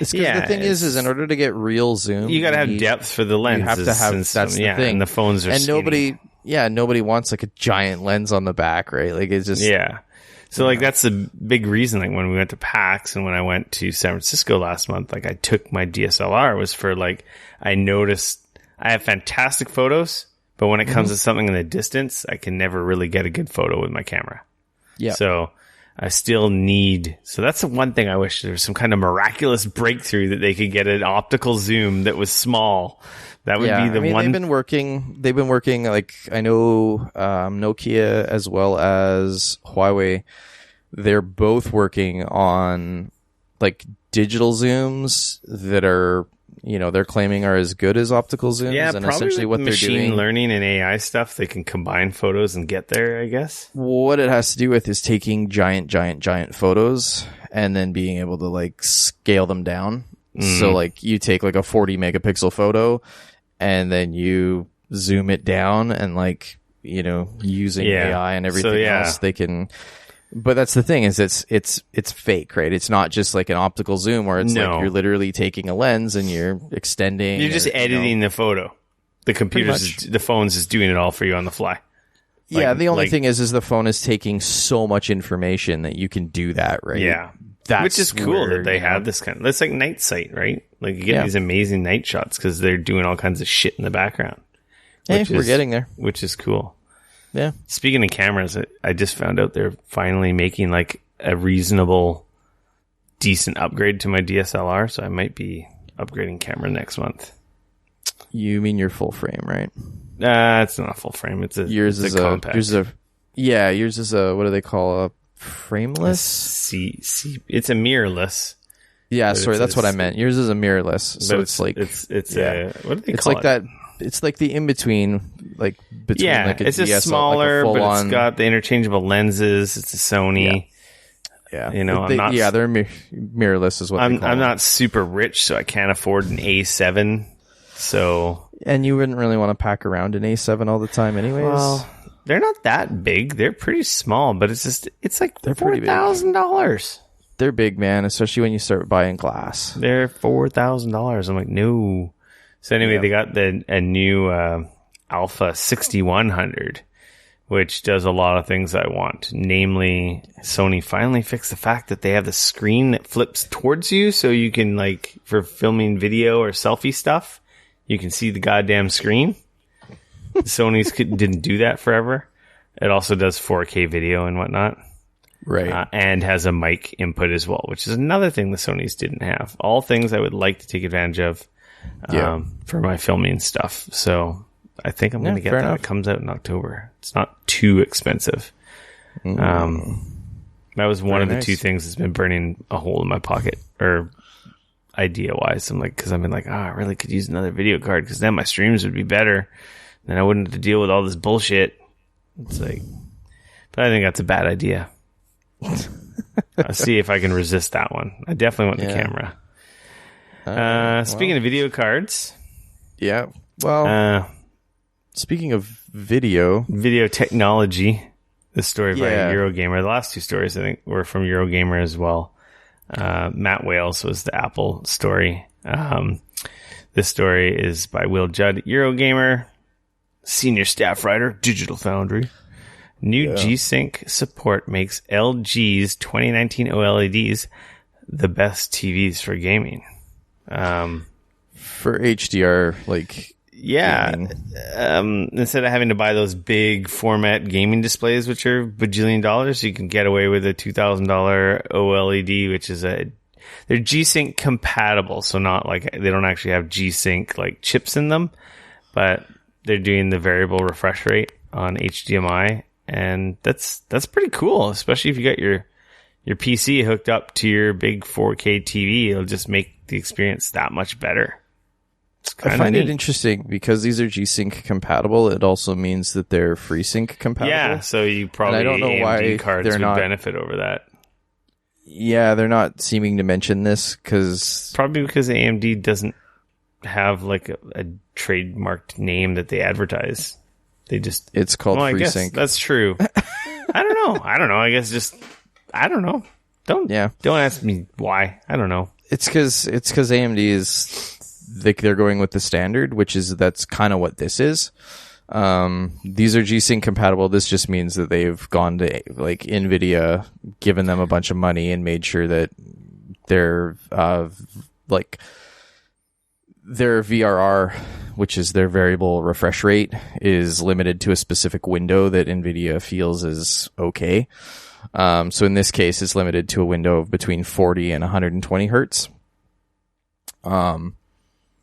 It's because the thing is in order to get real zoom, you got to have depth for the lenses. You have to have. That's the thing. And the phones are skinny. nobody wants like a giant lens on the back, right? Like it's just So like that's the big reason. Like when we went to PAX and when I went to San Francisco last month, like I took my DSLR was for like I noticed I have fantastic photos, but when it comes to something in the distance, I can never really get a good photo with my camera. Yeah. So I still need. So that's the one thing I wish there was some kind of miraculous breakthrough that they could get an optical zoom that was small. That would be the one. They've been working. Like I know Nokia as well as Huawei. They're both working on like digital zooms that are, they're claiming are as good as optical zooms. Yeah, and probably essentially what they're doing. Machine learning and AI stuff, they can combine photos and get there, I guess. What it has to do with is taking giant photos and then being able to like scale them down. So like you take like a 40 megapixel photo and then you zoom it down and like, using AI and everything else, they can. But that's the thing is it's fake, right? It's not just like an optical zoom where it's like you're literally taking a lens and you're extending. You're just editing the photo. The the phone's just doing it all for you on the fly. The only thing is the phone is taking so much information that you can do that, right? Yeah. Which is cool that they have this kind of, that's like night sight, right? Like you get these amazing night shots because they're doing all kinds of shit in the background. Hey, we're getting there. Which is cool. Yeah. Speaking of cameras, I just found out they're finally making like a reasonable, decent upgrade to my DSLR. So I might be upgrading camera next month. You mean your full frame, right? It's not a full frame. It's a compact. Yours is a what do they call a frameless? It's a mirrorless. Yeah, sorry, that's what I meant. Yours is a mirrorless, so it's like it's a what do they call it? It's like that. It's like the in between, like between like a it's DSL, just smaller, like but it's got the interchangeable lenses. It's a Sony. Yeah, I'm not. Yeah, they're mirrorless, is what I'm they call them. not super rich, so I can't afford an A7. So, and you wouldn't really want to pack around an A7 all the time, anyways. Well, they're not that big. They're pretty small, but it's like $4,000. They're big, man, especially when you start buying glass. They're $4,000. I'm like, no. So anyway, they got a new Alpha 6100, which does a lot of things I want. Namely, Sony finally fixed the fact that they have the screen that flips towards you, so you can, like, for filming video or selfie stuff, you can see the goddamn screen. Sony's didn't do that forever. It also does 4K video and whatnot. Right. And has a mic input as well, which is another thing the Sonys didn't have. All things I would like to take advantage of for my filming stuff. So I think I'm going to get that. It comes out in October. It's not too expensive. That was one of the two things that's been burning a hole in my pocket, or idea-wise. I'm like, because I've been like, I really could use another video card because then my streams would be better. Then I wouldn't have to deal with all this bullshit. It's like, but I think that's a bad idea. I'll see if I can resist that one. I definitely want the camera. Speaking of video cards. Yeah. Well, speaking of video technology, the story by Eurogamer. The last two stories, I think, were from Eurogamer as well. Matt Wales was the Apple story. This story is by Will Judd, Eurogamer, senior staff writer, Digital Foundry. New G-Sync support makes LG's 2019 OLEDs the best TVs for gaming. For HDR, like... Yeah. Instead of having to buy those big format gaming displays, which are bajillion dollars, you can get away with a $2,000 OLED, which is they're G-Sync compatible. So not like, they don't actually have G-Sync like chips in them, but they're doing the variable refresh rate on HDMI. And that's pretty cool, especially if you got your PC hooked up to your big 4K TV. It'll just make the experience that much better. I find it interesting because these are G-Sync compatible. It also means that they're FreeSync compatible. Yeah, so you probably I don't know AMD why cards would benefit over that. Yeah, they're not seeming to mention this because... Probably because AMD doesn't have like a trademarked name that they advertise. They just... It's called FreeSync. That's true. I don't know. I guess just... I don't know. Don't ask me why. I don't know. It's because AMD is they're going with the standard, that's kind of what this is. These are G-Sync compatible. This just means that they've gone to like NVIDIA, given them a bunch of money, and made sure that their VRR, which is their variable refresh rate, is limited to a specific window that NVIDIA feels is okay. So in this case, it's limited to a window of between 40 and 120 hertz.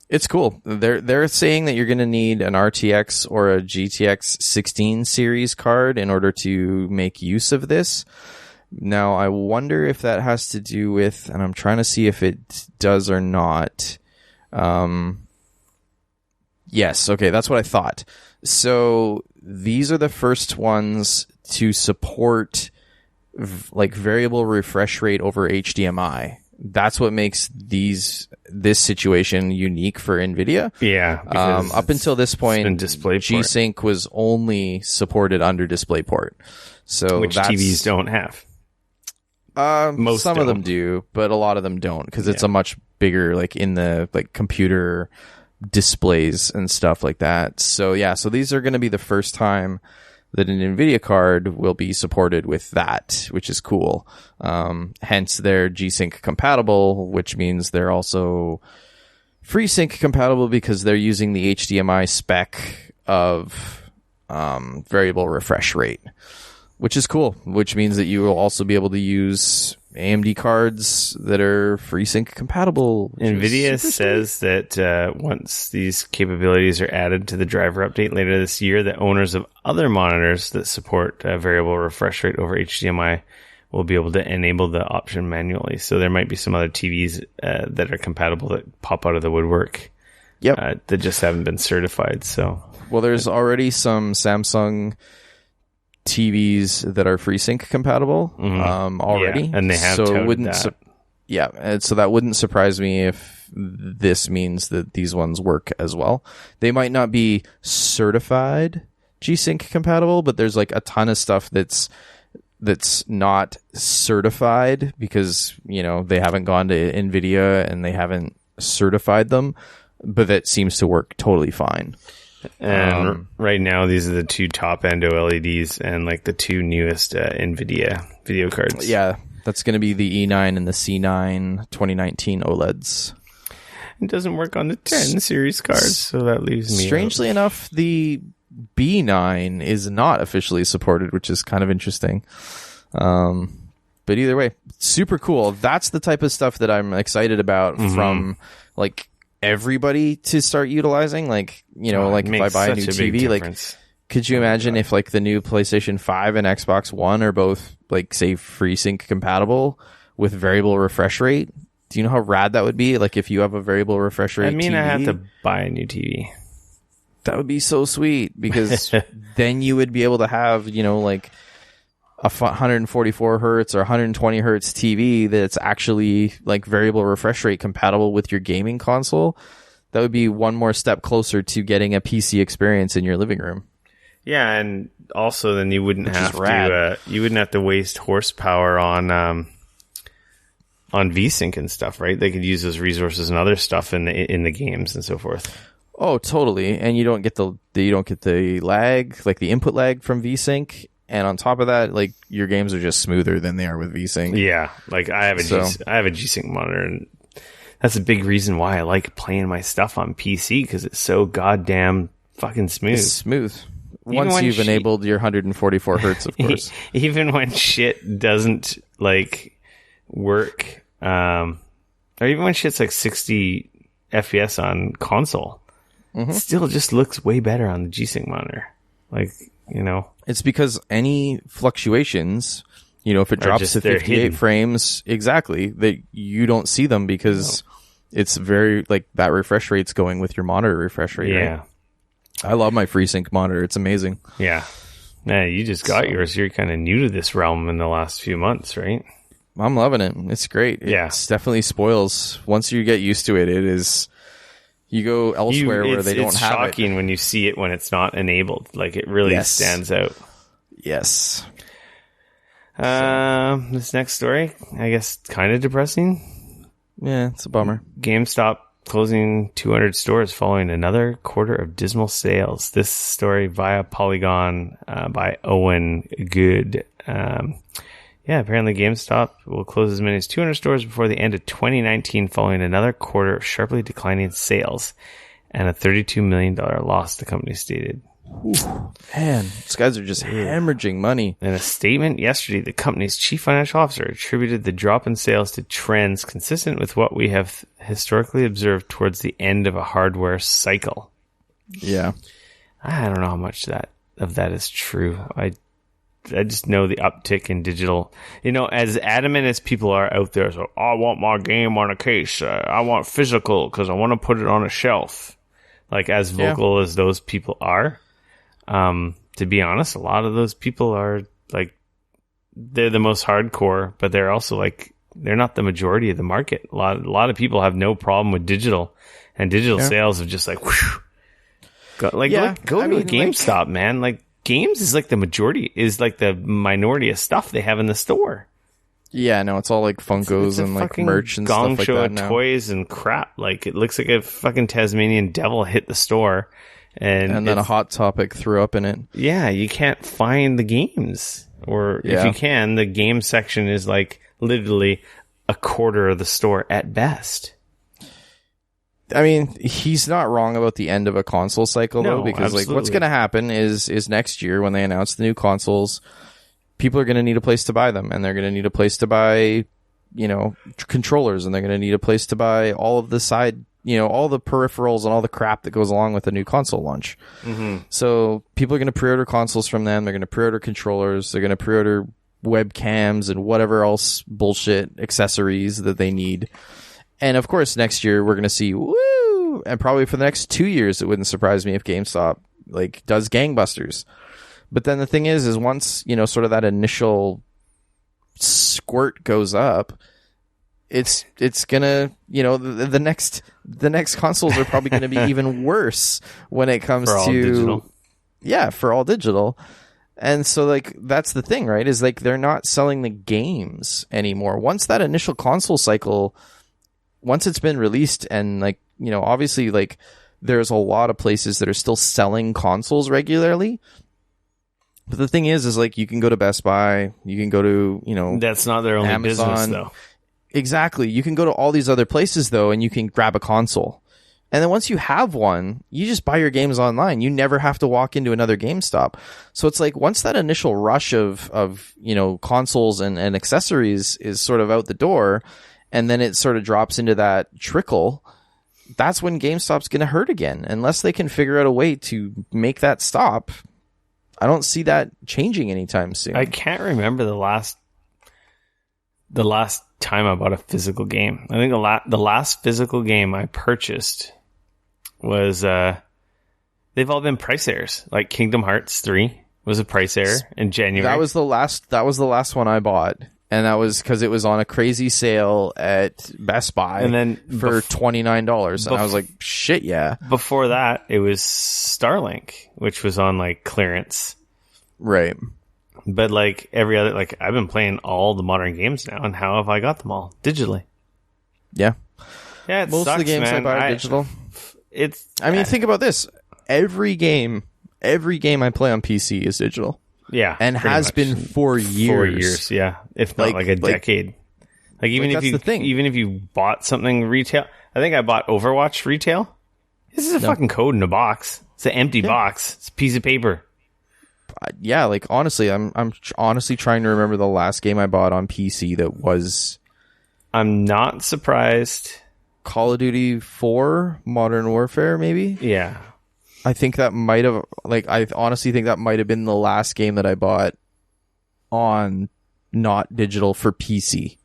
It's cool. They're saying that you're going to need an RTX or a GTX 16 series card in order to make use of this. Now, I wonder if that has to do with, and I'm trying to see if it does or not. Yes, okay, that's what I thought. So these are the first ones to support like variable refresh rate over HDMI. That's what makes this situation unique for NVIDIA. Yeah. Up until this point, G-Sync was only supported under DisplayPort. So which TVs don't have. Most some of them do, but a lot of them don't, because it's a much bigger, like in the like computer displays and stuff like that. So yeah, so these are going to be the first time that an NVIDIA card will be supported with that, which is cool. Hence they're G-Sync compatible, which means they're also FreeSync compatible because they're using the HDMI spec of variable refresh rate, which is cool, which means that you will also be able to use AMD cards that are FreeSync compatible. NVIDIA says that once these capabilities are added to the driver update later this year, that owners of other monitors that support variable refresh rate over HDMI will be able to enable the option manually. So there might be some other TVs that are compatible that pop out of the woodwork. Yep. That just haven't been certified. So, well, there's already some Samsung TVs that are FreeSync compatible already, yeah, and they have that. And so that wouldn't surprise me if this means that these ones work as well. They might not be certified G-Sync compatible, but there's like a ton of stuff that's not certified because, you know, they haven't gone to NVIDIA and they haven't certified them, but that seems to work totally fine. And right now, these are the two top-end OLEDs and like the two newest NVIDIA video cards. Yeah, that's going to be the E9 and the C9 2019 OLEDs. It doesn't work on the 10 series cards, so that leaves me strangely enough, the B9 is not officially supported, which is kind of interesting. But either way, super cool. That's the type of stuff that I'm excited about from like everybody to start utilizing. Like, you know, like if I buy a new TV, like, could you imagine if like the new PlayStation 5 and Xbox One are both like, say, FreeSync compatible with variable refresh rate? Do you know how rad that would be? Like if you have a variable refresh rate TV, I have to buy a new TV. That would be so sweet, because then you would be able to have, you know, like a 144 hertz or 120 hertz TV that's actually like variable refresh rate compatible with your gaming console. That would be one more step closer to getting a PC experience in your living room. Yeah, and also then you wouldn't have to waste horsepower on VSync and stuff, right? They could use those resources and other stuff in the games and so forth. Oh, totally. And you don't get the lag, like the input lag from VSync. And on top of that, like your games are just smoother than they are with VSync. Yeah, like I have a G-Sync monitor, and that's a big reason why I like playing my stuff on PC, because it's so goddamn fucking smooth. It's smooth. Once you've enabled your 144 hertz, of course. Even when shit doesn't like work, or even when shit's like 60 FPS on console, it still just looks way better on the G-Sync monitor. Like, you know, it's because any fluctuations, you know, if it drops to 58 frames, exactly, that you don't see them because it's very like that refresh rate's going with your monitor refresh rate. Yeah. Right? I love my FreeSync monitor. It's amazing. Yeah. Man, you just got yours. You're kind of new to this realm in the last few months, right? I'm loving it. It's great. Yeah. It definitely spoils. Once you get used to it, it is... You go elsewhere where they don't have it. It's shocking when you see it when it's not enabled. Like, it really stands out. Yes. This next story, I guess, kind of depressing. Yeah, it's a bummer. GameStop closing 200 stores following another quarter of dismal sales. This story via Polygon by Owen Good. Apparently GameStop will close as many as 200 stores before the end of 2019 following another quarter of sharply declining sales and a $32 million loss, the company stated. Ooh, man, these guys are just hemorrhaging money. In a statement yesterday, the company's chief financial officer attributed the drop in sales to trends consistent with what we have historically observed towards the end of a hardware cycle. Yeah. I don't know how much of that is true. I just know the uptick in digital. As adamant as people are out there, so I want my game on a case. I want physical because I want to put it on a shelf. Like, as vocal as those people are, to be honest, a lot of those people are like, they're the most hardcore, but they're also like, they're not the majority of the market. A lot of people have no problem with digital, and digital sales have just like, whoosh, go to GameStop, man. Like, games is like the minority of stuff they have in the store. Yeah, no, it's all like Funkos and like merch and stuff like that now. Toys and crap. Like, it looks like a fucking Tasmanian devil hit the store. And then a Hot Topic threw up in it. Yeah, you can't find the games. Or if you can, the game section is like literally a quarter of the store at best. I mean, he's not wrong about the end of a console cycle, though, because absolutely. Like, what's going to happen is next year when they announce the new consoles, people are going to need a place to buy them, and they're going to need a place to buy, controllers, and they're going to need a place to buy all of the side, all the peripherals and all the crap that goes along with a new console launch. Mm-hmm. So people are going to pre-order consoles from them. They're going to pre-order controllers. They're going to pre-order webcams and whatever else bullshit accessories that they need. And of course, next year we're going to see, woo! And probably for the next 2 years, it wouldn't surprise me if GameStop does gangbusters. But then the thing is once, sort of that initial squirt goes up, it's gonna, the next consoles are probably going to be even worse when it comes for all digital. Yeah, for all digital. And so that's the thing, right? Is they're not selling the games anymore. Once that initial console cycle, once it's been released, and obviously there's a lot of places that are still selling consoles regularly. But the thing is you can go to Best Buy, you can go to, that's not their only Amazon. Business, though. Exactly. You can go to all these other places, though, and you can grab a console. And then once you have one, you just buy your games online. You never have to walk into another GameStop. So it's once that initial rush of consoles and accessories is sort of out the door, and then it sort of drops into that trickle, that's when GameStop's going to hurt again. Unless they can figure out a way to make that stop, I don't see that changing anytime soon. I can't remember the last time I bought a physical game. I think the last physical game I purchased was they've all been price errors. Like Kingdom Hearts 3 was a price error in January. That was the last one I bought. And that was because it was on a crazy sale at Best Buy, and then for $29. And I was like, shit, yeah. Before that, it was Starlink, which was on clearance. Right. But every other, I've been playing all the modern games now, and how have I got them all? Digitally. Yeah. Yeah, it most sucks, of the games man. I buy are digital. I mean, think about this. Every game I play on PC is digital. Yeah, and has much. Been for years. 4 years, yeah, if not a decade. Even if you bought something retail, I think I bought Overwatch retail. This is a fucking code in a box. It's an empty box. It's a piece of paper. Yeah, honestly, I'm honestly trying to remember the last game I bought on PC that was. I'm not surprised. Call of Duty 4 Modern Warfare, maybe. Yeah. I think that might have, I honestly think that might have been the last game that I bought on not digital for PC.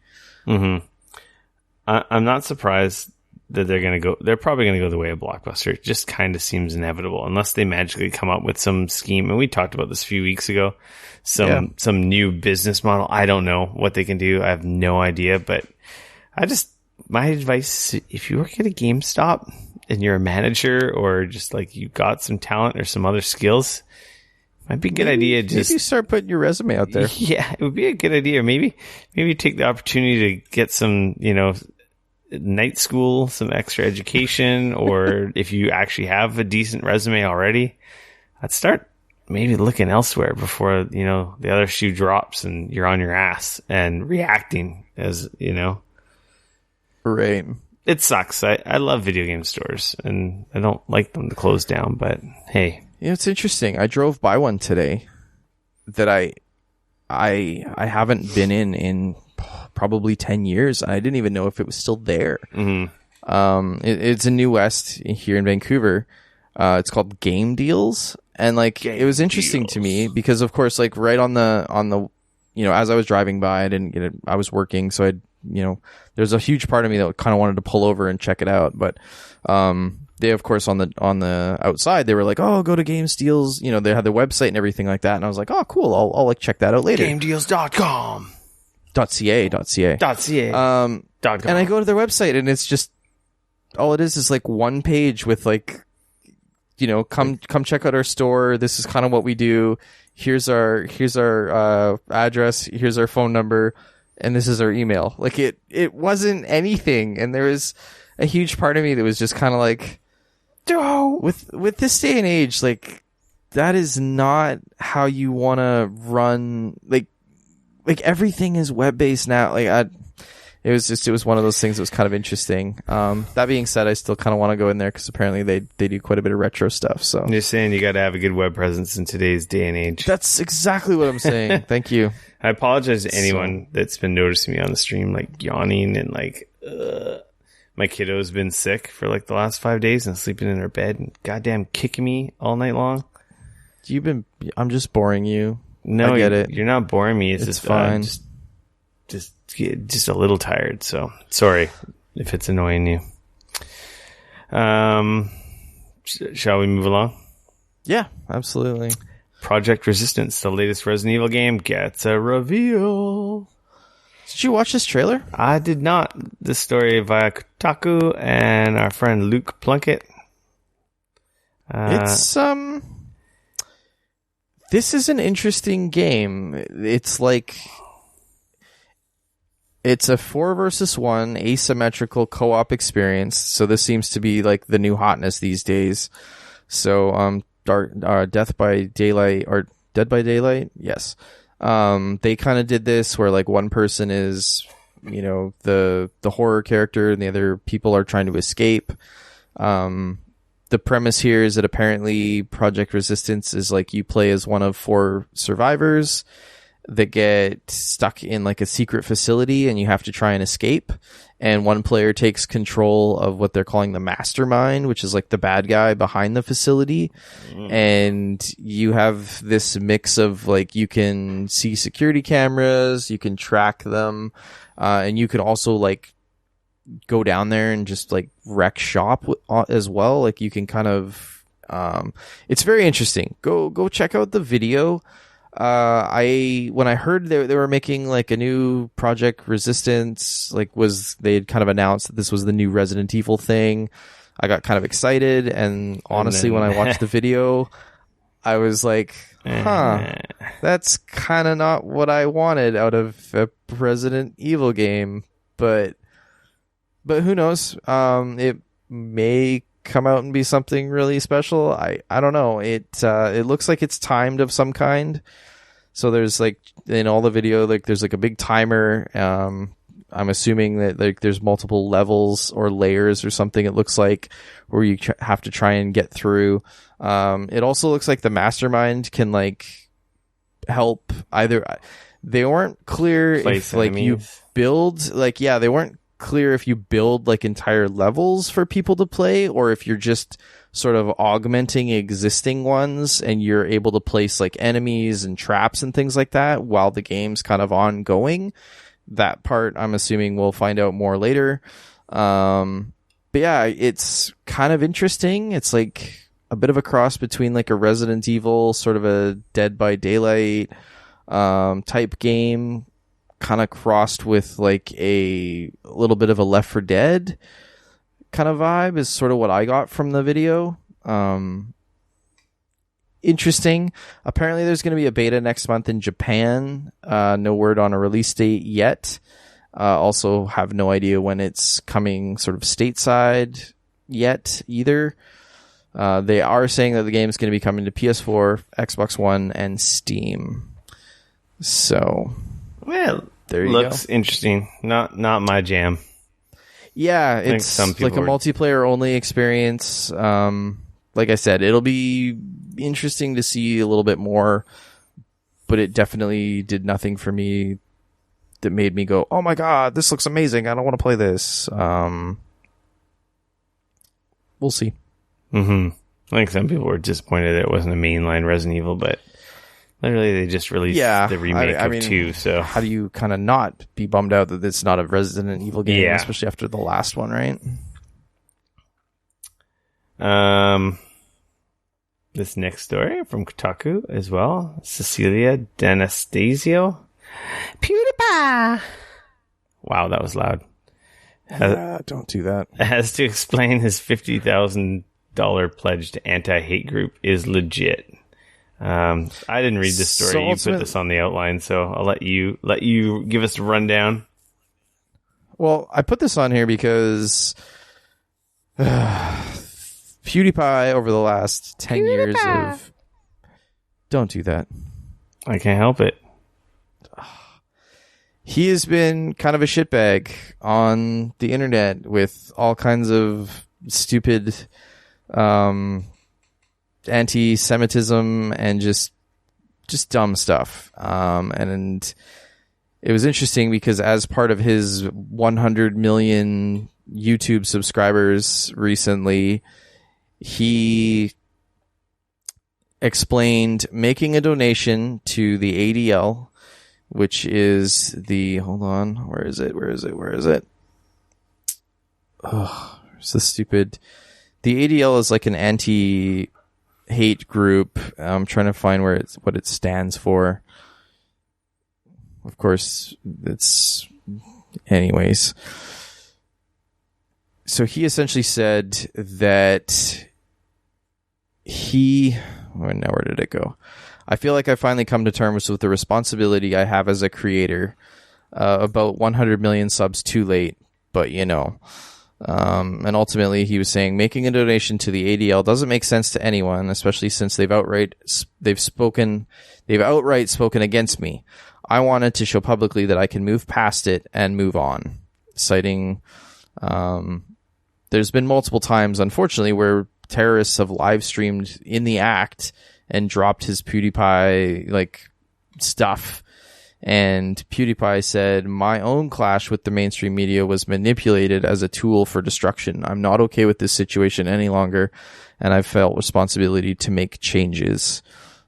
Mm-hmm. I'm not surprised that they're probably going to go the way of Blockbuster. It just kind of seems inevitable unless they magically come up with some scheme. And we talked about this a few weeks ago. Some new business model. I don't know what they can do. I have no idea, but my advice, if you work at a GameStop, and you're a manager, or just you got some talent or some other skills, might be a good idea. Maybe start putting your resume out there. Yeah, it would be a good idea. Maybe take the opportunity to get some, night school, some extra education, or if you actually have a decent resume already, I'd start maybe looking elsewhere before, the other shoe drops and you're on your ass and reacting as, Right. It sucks. I love video game stores and I don't like them to close down, but hey. It's interesting. I drove by one today that I haven't been in probably 10 years. I didn't even know if it was still there. Mm-hmm. It's in New West here in Vancouver. It's called Game Deals. And it was interesting to me because, of course, right on the, as I was driving by, I didn't get it. I was working. So there's a huge part of me that kind of wanted to pull over and check it out. But, they, of course, on the outside, they were like, oh, go to Game Deals. They had their website and everything like that. And I was like, oh, cool. I'll check that out later. GameDeals.com. .ca. .com. And I go to their website and it's just, all it is one page with come check out our store. This is kind of what we do. Here's our address. Here's our phone number. And this is our email. It wasn't anything. And there was a huge part of me that was just kind of with this day and age, that is not how you want to run. Everything is web based now. It was one of those things that was kind of interesting. That being said, I still kind of want to go in there because apparently they do quite a bit of retro stuff. So you're saying you got to have a good web presence in today's day and age. That's exactly what I'm saying. Thank you. I apologize to anyone that's been noticing me on the stream, yawning and my kiddo's been sick for the last 5 days and sleeping in her bed and goddamn kicking me all night long. I'm just boring you. No, I get it. You're not boring me. It's just fine. Just a little tired. So sorry if it's annoying you. Shall we move along? Yeah, absolutely. Project Resistance, the latest Resident Evil game, gets a reveal. Did you watch this trailer? I did not. This story via Kotaku and our friend Luke Plunkett. This is an interesting game. It's it's a 4 versus 1 asymmetrical co-op experience. So this seems to be the new hotness these days. So Death by Daylight or Dead by Daylight, yes. They kind of did this where one person is, the horror character and the other people are trying to escape. The premise here is that apparently Project Resistance is you play as one of 4 survivors that get stuck in a secret facility and you have to try and escape. And one player takes control of what they're calling the mastermind, which is the bad guy behind the facility. And you have this mix of you can see security cameras, you can track them, and you can also go down there and just wreck shop as well. You can kind of, it's very interesting. Go check out the video. When I heard they were making a new Project Resistance, they had kind of announced that this was the new Resident Evil thing, I got kind of excited, and honestly, when I watched the video, I was that's kind of not what I wanted out of a Resident Evil game, but who knows? It may come out and be something really special. I don't know. It looks like it's timed of some kind. So there's in all the video, there's a big timer. I'm assuming that there's multiple levels or layers or something. It looks like where you have to try and get through. It also looks like the mastermind can help either. They weren't clear if you build they weren't clear if you build entire levels for people to play or if you're just sort of augmenting existing ones and you're able to place enemies and traps and things like that while the game's kind of ongoing. That part I'm assuming we'll find out more later. But yeah, it's kind of interesting. It's a bit of a cross between a Resident Evil, sort of a Dead by Daylight type game, kind of crossed with a little bit of a Left 4 Dead kind of vibe is sort of what I got from the video. Interesting. Apparently there's going to be a beta next month in Japan. No word on a release date yet. Also have no idea when it's coming sort of stateside yet either. They are saying that the game is going to be coming to PS4, Xbox One, and Steam. So, well, there you looks go. Interesting. Not my jam. Yeah, it's some people like a multiplayer only experience. Like I said, it'll be interesting to see a little bit more, but it definitely did nothing for me that made me go, "Oh my god, this looks amazing! I don't want to play this." We'll see. I think some people were disappointed that it wasn't a mainline Resident Evil, but literally they just released the remake of 2. So how do you kind of not be bummed out that it's not a Resident Evil game, especially after the last one, right? This next story from Kotaku as well. Cecilia D'Anastasio. PewDiePie. Wow, that was loud. Don't do that. Has to explain his $50,000 pledge to anti-hate group is legit. I didn't read this story. So you put this on the outline, so I'll let you give us a rundown. Well, I put this on here because PewDiePie over the last 10 years of... Don't do that. I can't help it. He has been kind of a shitbag on the internet with all kinds of stupid anti-Semitism and just dumb stuff. And it was interesting because as part of his 100 million YouTube subscribers recently, he explained making a donation to the ADL, which is the, hold on, where is it? Oh, it's the stupid, the ADL is like an anti-hate group. I'm trying to find what it stands for. Of course, it's, anyways. So he essentially said that where did it go? I feel like I finally come to terms with the responsibility I have as a creator. About 100 million subs too late, but you know. And ultimately he was saying making a donation to the ADL doesn't make sense to anyone, especially since they've outright spoken against me. I wanted to show publicly that I can move past it and move on. Citing, there's been multiple times, unfortunately, where terrorists have live streamed in the act and dropped his PewDiePie stuff. And PewDiePie said, my own clash with the mainstream media was manipulated as a tool for destruction. I'm not okay with this situation any longer, and I felt responsibility to make changes.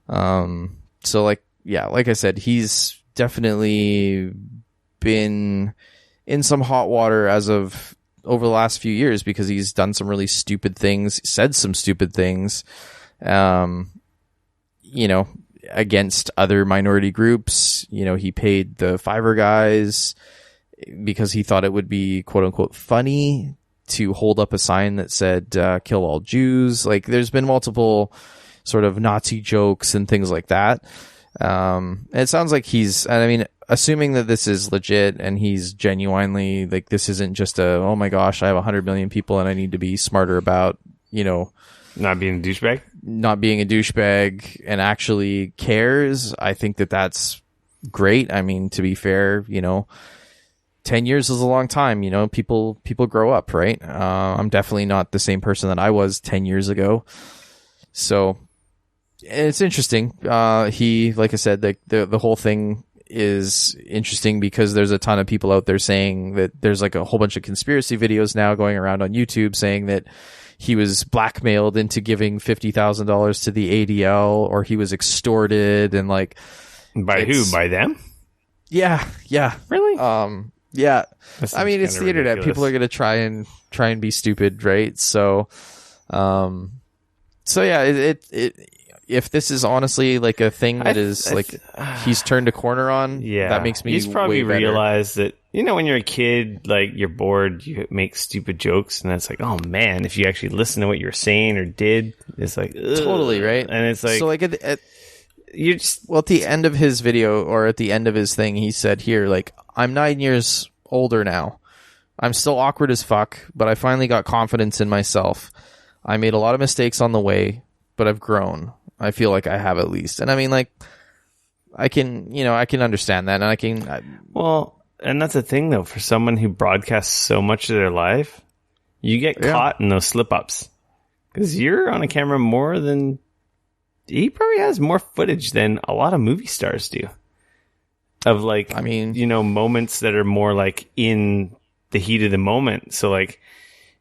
So like I said, he's definitely been in some hot water as of over the last few years because he's done some really stupid things, said some stupid things, against other minority groups. He paid the Fiverr guys because he thought it would be quote unquote funny to hold up a sign that said, kill all Jews. Like there's been multiple sort of Nazi jokes and things like that. It sounds like assuming that this is legit and he's genuinely like, this isn't just oh my gosh, I have 100 million people and I need to be smarter about, not being a douchebag and actually cares. I think that that's great. I mean, to be fair, 10 years is a long time. People grow up, right? I'm definitely not the same person that I was 10 years ago. So it's interesting. He, like I said, the whole thing is interesting because there's a ton of people out there saying that there's like a whole bunch of conspiracy videos now going around on YouTube saying that he was blackmailed into giving $50,000 to the ADL, or he was extorted, and like by who? By them? Yeah. Really? Yeah. I mean, it's the internet. People are going to try and be stupid, right? So yeah, it if this is honestly like a thing that he's turned a corner on, that makes me. He's probably realized that when you're a kid, like you're bored, you make stupid jokes, and that's like, oh man, if you actually listen to what you're saying or did, it's like ugh. Totally right. And it's like, so like at the end of his video or at the end of his thing, he said here, like, I'm 9 years older now. I'm still awkward as fuck, but I finally got confidence in myself. I made a lot of mistakes on the way, but I've grown. I feel like I have, at least. And I mean, like, I can understand that, and Well, and that's the thing, though, for someone who broadcasts so much of their life, you get caught in those slip-ups. Because you're on a camera more than... He probably has more footage than a lot of movie stars do. Of, like, I mean, moments that are more, like, in the heat of the moment. So, like,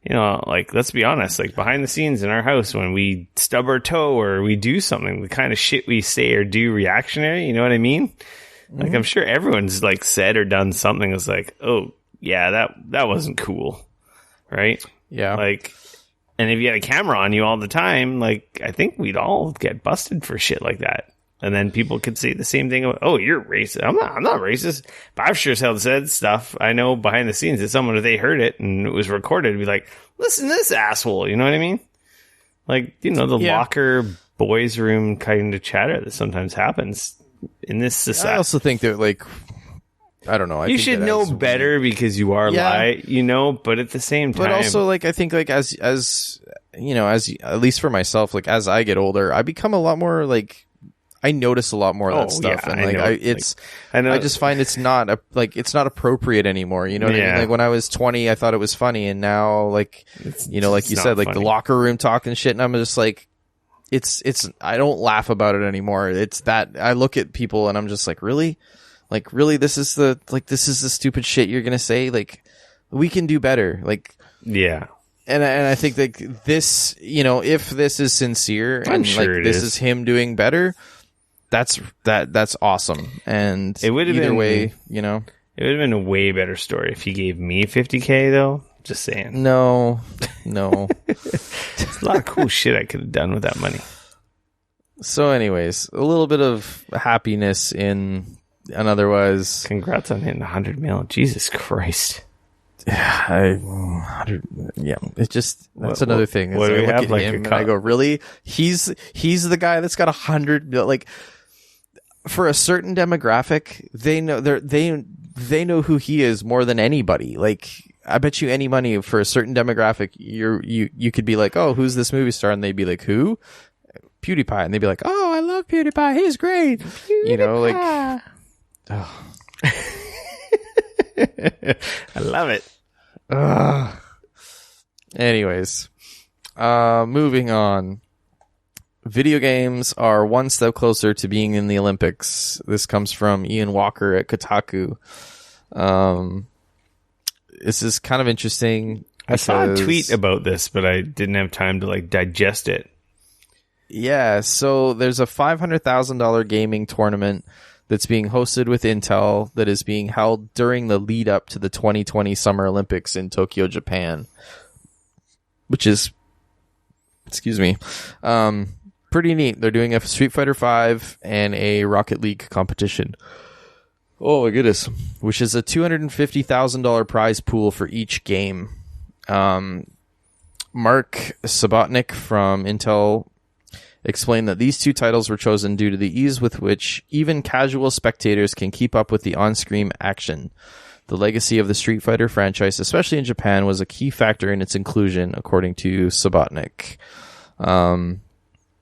like, let's be honest, like, behind the scenes in our house, when we stub our toe or we do something, the kind of shit we say or do reactionary, you know what I mean? Like, I'm sure everyone's, like, said or done something that's like, oh, yeah, that wasn't cool. Right? Yeah. Like, and if you had a camera on you all the time, like, I think we'd all get busted for shit like that. And then people could say the same thing. Oh, you're racist. I'm not racist. But I've sure as hell said stuff I know behind the scenes that someone, if they heard it and it was recorded, would be like, listen to this asshole. You know what I mean? Like, the locker boys room kind of chatter that sometimes happens in this society. I also think that, like, I don't know. You should know better because you are but at the same time. But also, like, I think, like, as at least for myself, like, as I get older, I become a lot more, like, I notice a lot more of that stuff, and like I just find it's not appropriate anymore. You know what I mean? Like, when I was 20, I thought it was funny, and now, like, like you said, like funny. The locker room talk and shit, and I'm just like, it's I don't laugh about it anymore. It's that I look at people and I'm just like, really, this is the stupid shit you're gonna say. Like, we can do better. Like, yeah. And I think that this, if this is sincere and like this is him doing better. That's awesome, and it would have either been way, it would have been a way better story if he gave me $50K though. Just saying. No. It's a lot of cool shit I could have done with that money. So, anyways, a little bit of happiness in an otherwise. Congrats on hitting 100 mil. Jesus Christ. It just that's another thing. What do we have? Like, him and I go, really? He's the guy that's got 100 mil. Like, for a certain demographic, they know who he is more than anybody. Like, I bet you any money for a certain demographic, you could be like, oh, who's this movie star? And they'd be like, who? PewDiePie. And they'd be like, oh, I love PewDiePie. He's great. PewDiePie. Like, oh. I love it. Anyways, moving on. Video games are one step closer to being in the Olympics. This comes from Ian Walker at Kotaku. This is kind of interesting. I saw a tweet about this, but I didn't have time to digest it. Yeah, so there's a $500,000 gaming tournament that's being hosted with Intel that is being held during the lead up to the 2020 Summer Olympics in Tokyo, Japan, which is, pretty neat. They're doing a Street Fighter V and a Rocket League competition. Oh my goodness. Which is a $250,000 prize pool for each game. Mark Subotnick from Intel explained that these two titles were chosen due to the ease with which even casual spectators can keep up with the on-screen action. The legacy of the Street Fighter franchise, especially in Japan, was a key factor in its inclusion, according to Subotnick.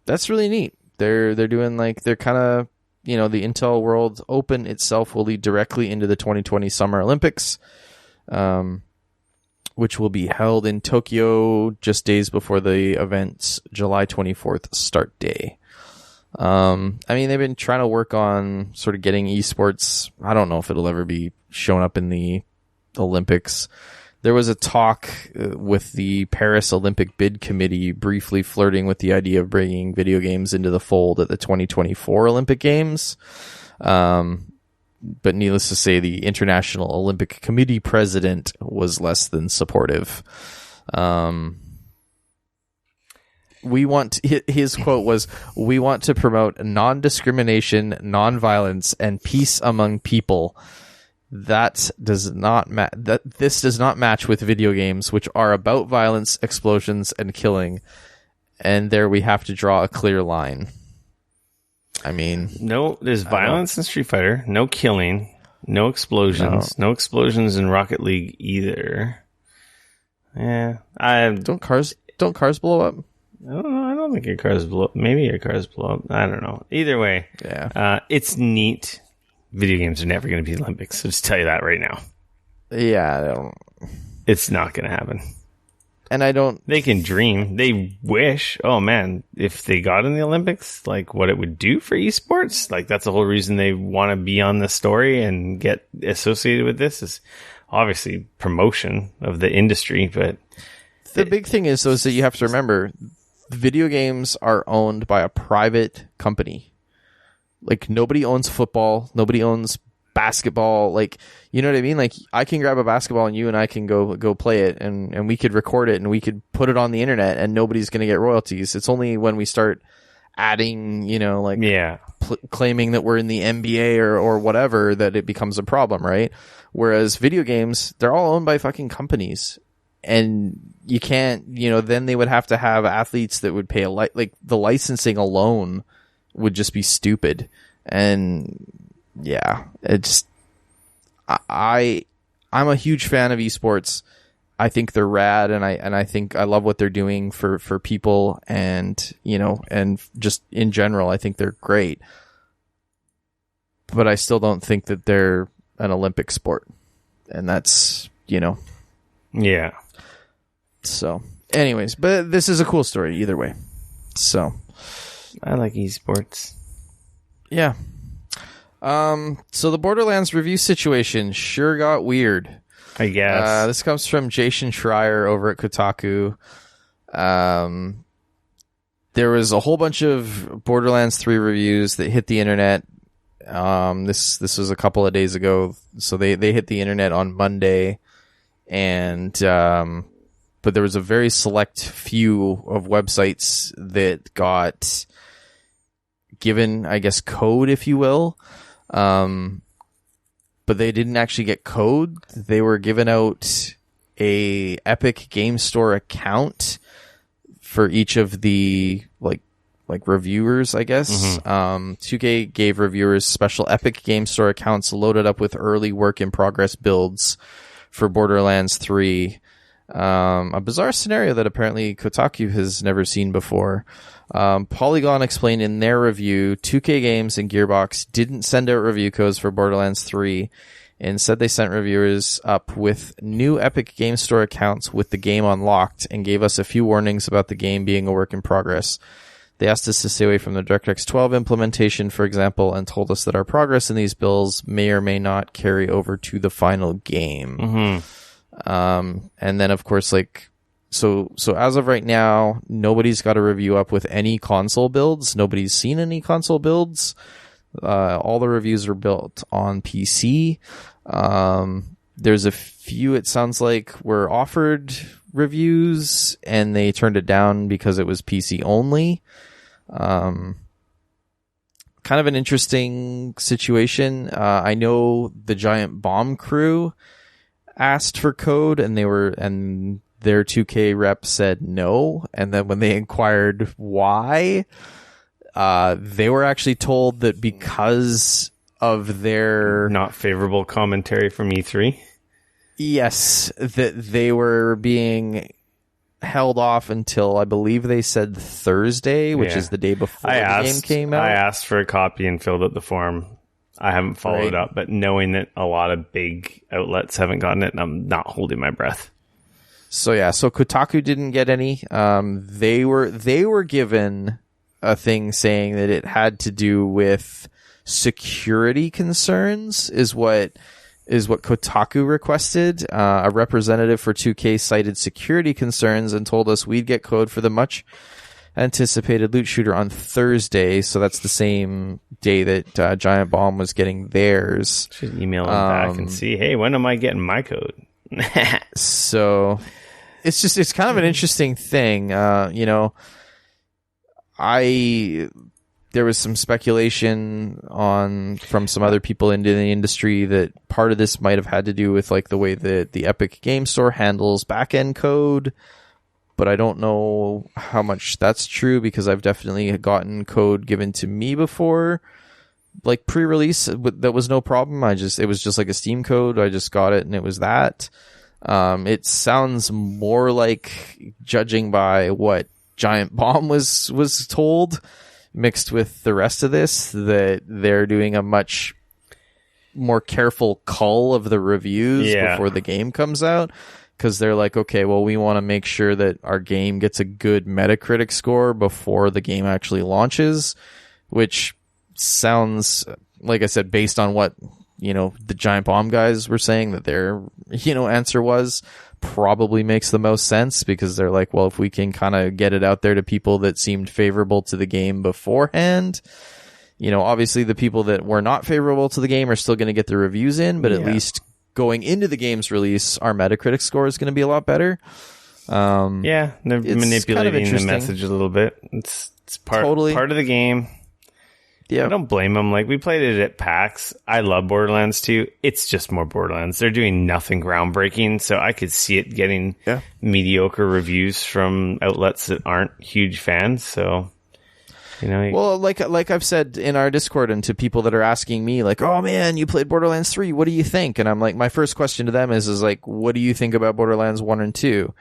That's really neat. They're doing they're kind of, the Intel World Open itself will lead directly into the 2020 Summer Olympics, which will be held in Tokyo just days before the event's July 24th start day. They've been trying to work on sort of getting esports. I don't know if it'll ever be shown up in the Olympics. There was a talk with the Paris Olympic Bid Committee briefly flirting with the idea of bringing video games into the fold at the 2024 Olympic Games. But needless to say, the International Olympic Committee president was less than supportive. His quote was, "We want to promote non-discrimination, non-violence, and peace among people. This does not match with video games, which are about violence, explosions, and killing. And there we have to draw a clear line." I mean, no, there's violence in Street Fighter, no killing. No explosions. No explosions in Rocket League either. Yeah. Don't cars blow up? I don't know. I don't think your cars blow up. Maybe your cars blow up. I don't know. Either way, it's neat. Video games are never going to be Olympics. So just tell you that right now. Yeah, I don't. It's not going to happen. And I don't. They can dream. They wish. Oh man, if they got in the Olympics, like what it would do for esports. Like that's the whole reason they want to be on the story and get associated with this is obviously promotion of the industry. But the big thing is though is that you have to remember, video games are owned by a private company. Like nobody owns football. Nobody owns basketball. Like, you know what I mean? Like I can grab a basketball and you and I can go play it and we could record it and we could put it on the internet and nobody's going to get royalties. It's only when we start adding, claiming that we're in the NBA or whatever that it becomes a problem, right? Whereas video games, they're all owned by fucking companies. And you can't, then they would have to have athletes that would pay like the licensing alone would just be stupid. And yeah, it's I'm a huge fan of esports. I think they're rad, and I think I love what they're doing for people, and and just in general, I think they're great. But I still don't think that they're an Olympic sport, and that's yeah. So, anyways, but this is a cool story either way. So, I like esports. Yeah. So the Borderlands review situation sure got weird. I guess. This comes from Jason Schreier over at Kotaku. There was a whole bunch of Borderlands 3 reviews that hit the internet. This was a couple of days ago. So they hit the internet on Monday. And, but there was a very select few of websites that got given, I guess, code, if you will. But they didn't actually get code. They were given out a Epic Game Store account for each of the like reviewers, I guess. 2K gave reviewers special Epic Game Store accounts loaded up with early work in progress builds for Borderlands 3. A bizarre scenario that apparently Kotaku has never seen before. Polygon explained in their review, 2K Games and Gearbox didn't send out review codes for Borderlands 3. Instead, they sent reviewers up with new Epic Game Store accounts with the game unlocked and gave us a few warnings about the game being a work in progress. They asked us to stay away from the DirectX 12 implementation, for example, and told us that our progress in these builds may or may not carry over to the final game. And then, of course, so as of right now, nobody's got a review up with any console builds. Nobody's seen any console builds. All the reviews are built on PC. There's a few, it sounds like, were offered reviews and they turned it down because it was PC only. Kind of an interesting situation. I know the Giant Bomb crew asked for code and their 2K rep said no. And then when they inquired why, they were actually told that because of their not favorable commentary from E3. Yes, that they were being held off until I believe they said Thursday, which is the day before the game came out. I asked for a copy and filled out the form. I haven't followed up, but knowing that a lot of big outlets haven't gotten it, I'm not holding my breath. So Kotaku didn't get any. They were given a thing saying that it had to do with security concerns is what Kotaku requested. A representative for 2K cited security concerns and told us we'd get code for the much anticipated loot shooter on Thursday. So that's the same day that Giant Bomb was getting theirs. Should email them back and see, hey, when am I getting my code? So it's kind of an interesting thing. There was some speculation from some other people in the industry that part of this might have had to do with like the way that the Epic Game Store handles back-end code, but I don't know how much that's true because I've definitely gotten code given to me before like pre-release, that was no problem. It was just like a Steam code. I just got it and it was that. It sounds more like, judging by what Giant Bomb was told, mixed with the rest of this, that they're doing a much more careful cull of the reviews before the game comes out. Because they're like, okay, well, we want to make sure that our game gets a good Metacritic score before the game actually launches, which sounds, like I said, based on what, the Giant Bomb guys were saying that their, answer was, probably makes the most sense, because they're like, well, if we can kind of get it out there to people that seemed favorable to the game beforehand, obviously the people that were not favorable to the game are still going to get the reviews in, but at least going into the game's release, our Metacritic score is going to be a lot better. They're manipulating the message a little bit. It's part of the game. Yeah, I don't blame them. Like, we played it at PAX. I love Borderlands 2. It's just more Borderlands. They're doing nothing groundbreaking, so I could see it getting mediocre reviews from outlets that aren't huge fans. So, well, like I've said in our Discord, and to people that are asking me, like, oh man, you played Borderlands 3, what do you think? And I'm like, my first question to them is like, what do you think about Borderlands 1 and 2?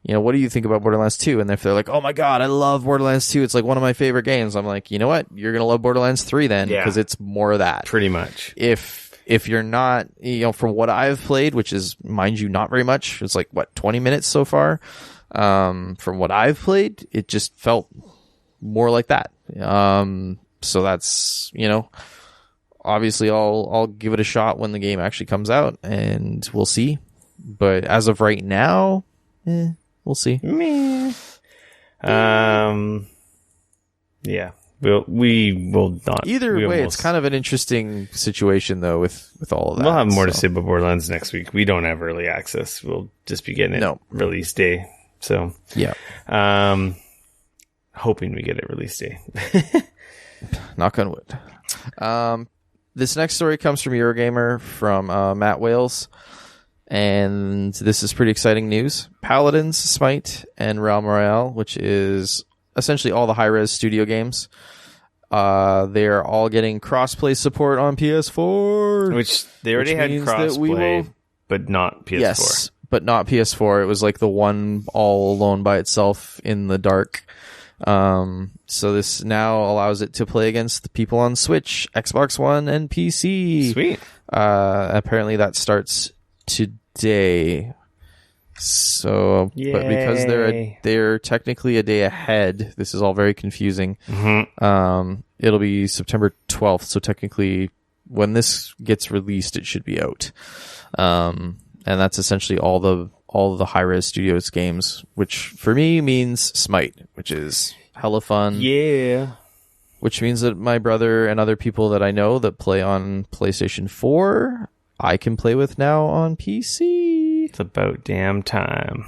What do you think about Borderlands 2? And if they're like, oh my god, I love Borderlands 2, it's like one of my favorite games, I'm like, you know what? You're going to love Borderlands 3 then, because it's more of that. Pretty much. If you're not, from what I've played, which is, mind you, not very much, it's like, 20 minutes so far? From what I've played, it just felt more like that. So that's, obviously I'll give it a shot when the game actually comes out, and we'll see. But as of right now, we'll see. We will not. Either way, it's kind of an interesting situation, though, with all of that. We'll have more to say about Borderlands next week. We don't have early access. We'll just be getting it release day. So, yeah. Hoping we get it release day. Knock on wood. This next story comes from Eurogamer, from Matt Wales. And this is pretty exciting news. Paladins, Smite, and Realm Royale, which is essentially all the high-res studio games, they're all getting cross-play support on PS4. Which they already had cross-play, but not PS4. Yes, but not PS4. It was like the one all alone by itself in the dark. So this now allows it to play against the people on Switch, Xbox One, and PC. Sweet. Apparently that starts today. So, but because they're technically a day ahead, this is all very confusing. Mm-hmm. It'll be September 12th. So technically, when this gets released, it should be out. And that's essentially all the high-res studios games, which for me means Smite, which is hella fun. Yeah. Which means that my brother and other people that I know that play on PlayStation 4, I can play with now on PC. It's about damn time.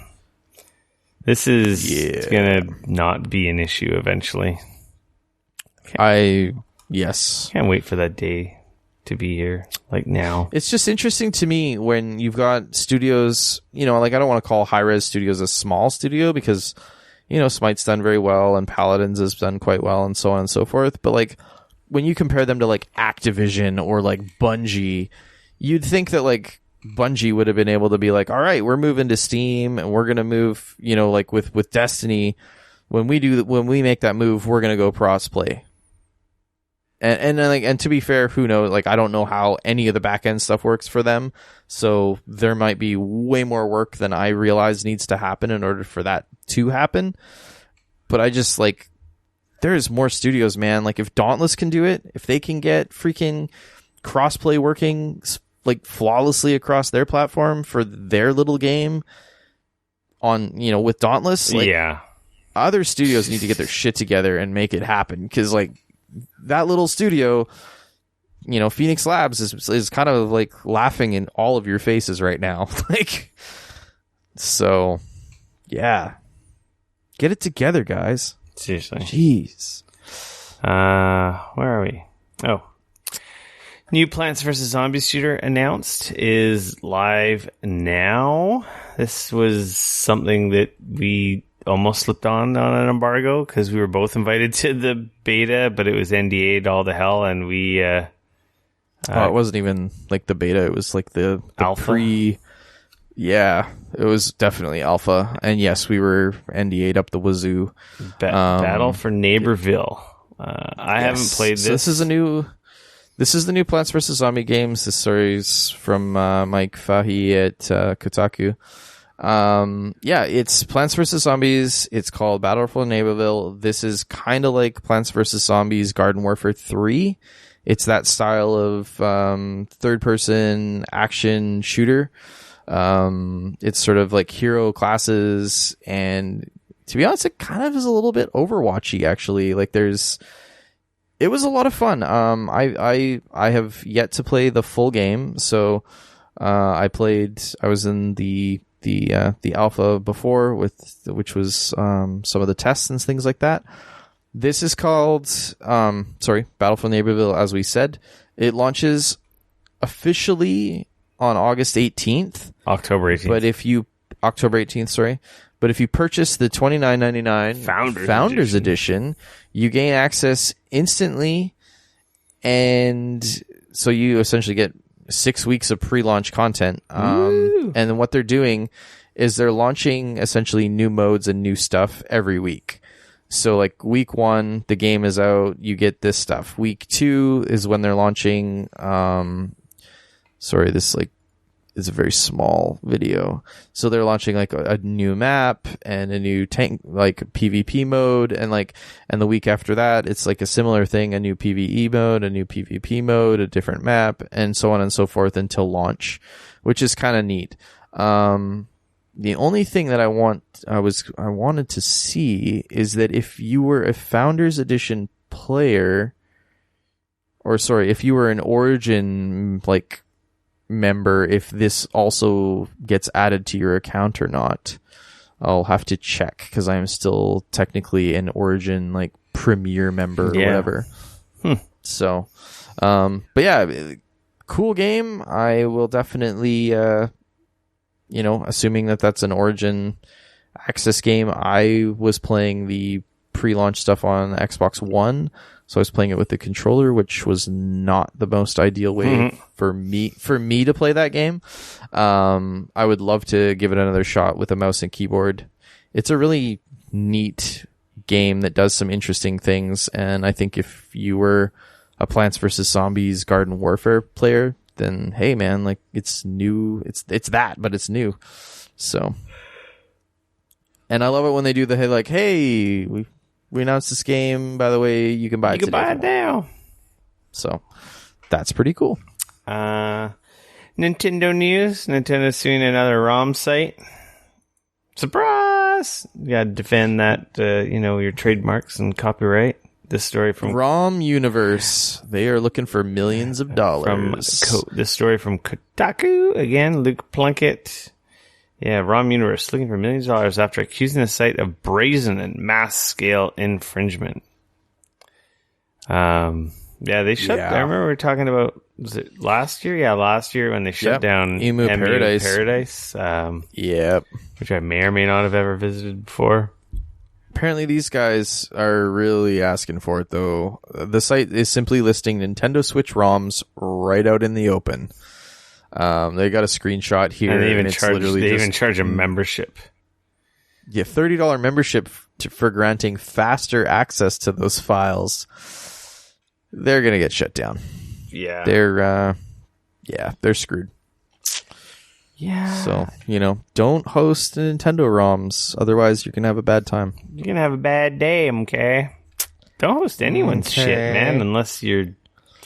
This is gonna not be an issue eventually. Yes. Can't wait for that day to be here, like now. It's just interesting to me when you've got studios, like I don't want to call high-res studios a small studio, because, Smite's done very well and Paladins has done quite well and so on and so forth. But like when you compare them to like Activision or like Bungie, you'd think that like Bungie would have been able to be like, all right, we're moving to Steam and we're going to move, like with Destiny, when we make that move, we're going to go cross-play. And to be fair, who knows? Like, I don't know how any of the back end stuff works for them. So there might be way more work than I realize needs to happen in order for that to happen. But I just like, there's more studios, man. Like if Dauntless can do it, if they can get freaking crossplay working like flawlessly across their platform for their little game on, with Dauntless, like, other studios need to get their shit together and make it happen. Cause like, that little studio, Phoenix Labs is kind of like laughing in all of your faces right now. Like, so yeah, get it together, guys. Seriously. Jeez. Where are we? Oh, new Plants vs. Zombies shooter announced is live now. This was something that we almost slipped on an embargo because we were both invited to the beta, but it was NDA'd all to hell, and we it wasn't even like the beta, it was like the alpha. Yeah, it was definitely alpha, and yes, we were NDA'd up the wazoo. Battle for Neighborville. I haven't played this. So this is the new Plants vs. Zombie games. This story is from Mike Fahey at Kotaku. It's Plants vs. Zombies. It's called Battle for Neighborville. This is kind of like Plants vs. Zombies Garden Warfare 3. It's that style of third-person action shooter. It's sort of like hero classes, and to be honest, it kind of is a little bit Overwatchy, actually. Like it was a lot of fun. I have yet to play the full game, so I was in the alpha before, which was some of the tests and things like that. This is called Battle for Neighborville, as we said. It launches officially on August 18th. October 18th. October 18th, sorry. But if you purchase the $29.99 Founders Edition, you gain access instantly, and so you essentially get 6 weeks of pre-launch content. And then what they're doing is they're launching essentially new modes and new stuff every week. So like week 1, the game is out, you get this stuff. Week 2 is when they're launching, this is a very small video. So they're launching like a new map and a new tank, like PvP mode. And the week after that, it's like a similar thing, a new PvE mode, a new PvP mode, a different map, and so on and so forth until launch, which is kind of neat. The only thing that I wanted to see is that if you were a Founders Edition player, if you were an Origin, member, if this also gets added to your account or not. I'll have to check because I am still technically an Origin Premier member or whatever. So, but yeah, cool game. I will definitely, assuming that that's an Origin access game. I was playing the pre-launch stuff on Xbox One. So I was playing it with the controller, which was not the most ideal way for me to play that game. I would love to give it another shot with a mouse and keyboard. It's a really neat game that does some interesting things, and I think if you were a Plants vs. Zombies Garden Warfare player, then hey man, it's new. It's that, but it's new. So, and I love it when they do the hey, we announced this game, by the way, you can buy it today. You can buy it now. So, that's pretty cool. Nintendo news. Nintendo's suing another ROM site. Surprise! You gotta defend that, your trademarks and copyright. This story from ROM Universe. They are looking for millions of dollars. This story from Kotaku. Again, Luke Plunkett. Yeah, ROM Universe looking for millions of dollars after accusing the site of brazen and mass-scale infringement. They shut. I remember we were talking about, was it last year? Yeah, last year when they shut down Emu Paradise. Yep. Which I may or may not have ever visited before. Apparently these guys are really asking for it, though. The site is simply listing Nintendo Switch ROMs right out in the open. They got a screenshot here, and they even charge a membership. Yeah, $30 membership for granting faster access to those files. They're gonna get shut down. Yeah, they're screwed. Yeah. So don't host Nintendo ROMs, otherwise you're gonna have a bad time. You're gonna have a bad day, okay? Don't host anyone's shit, man, unless you're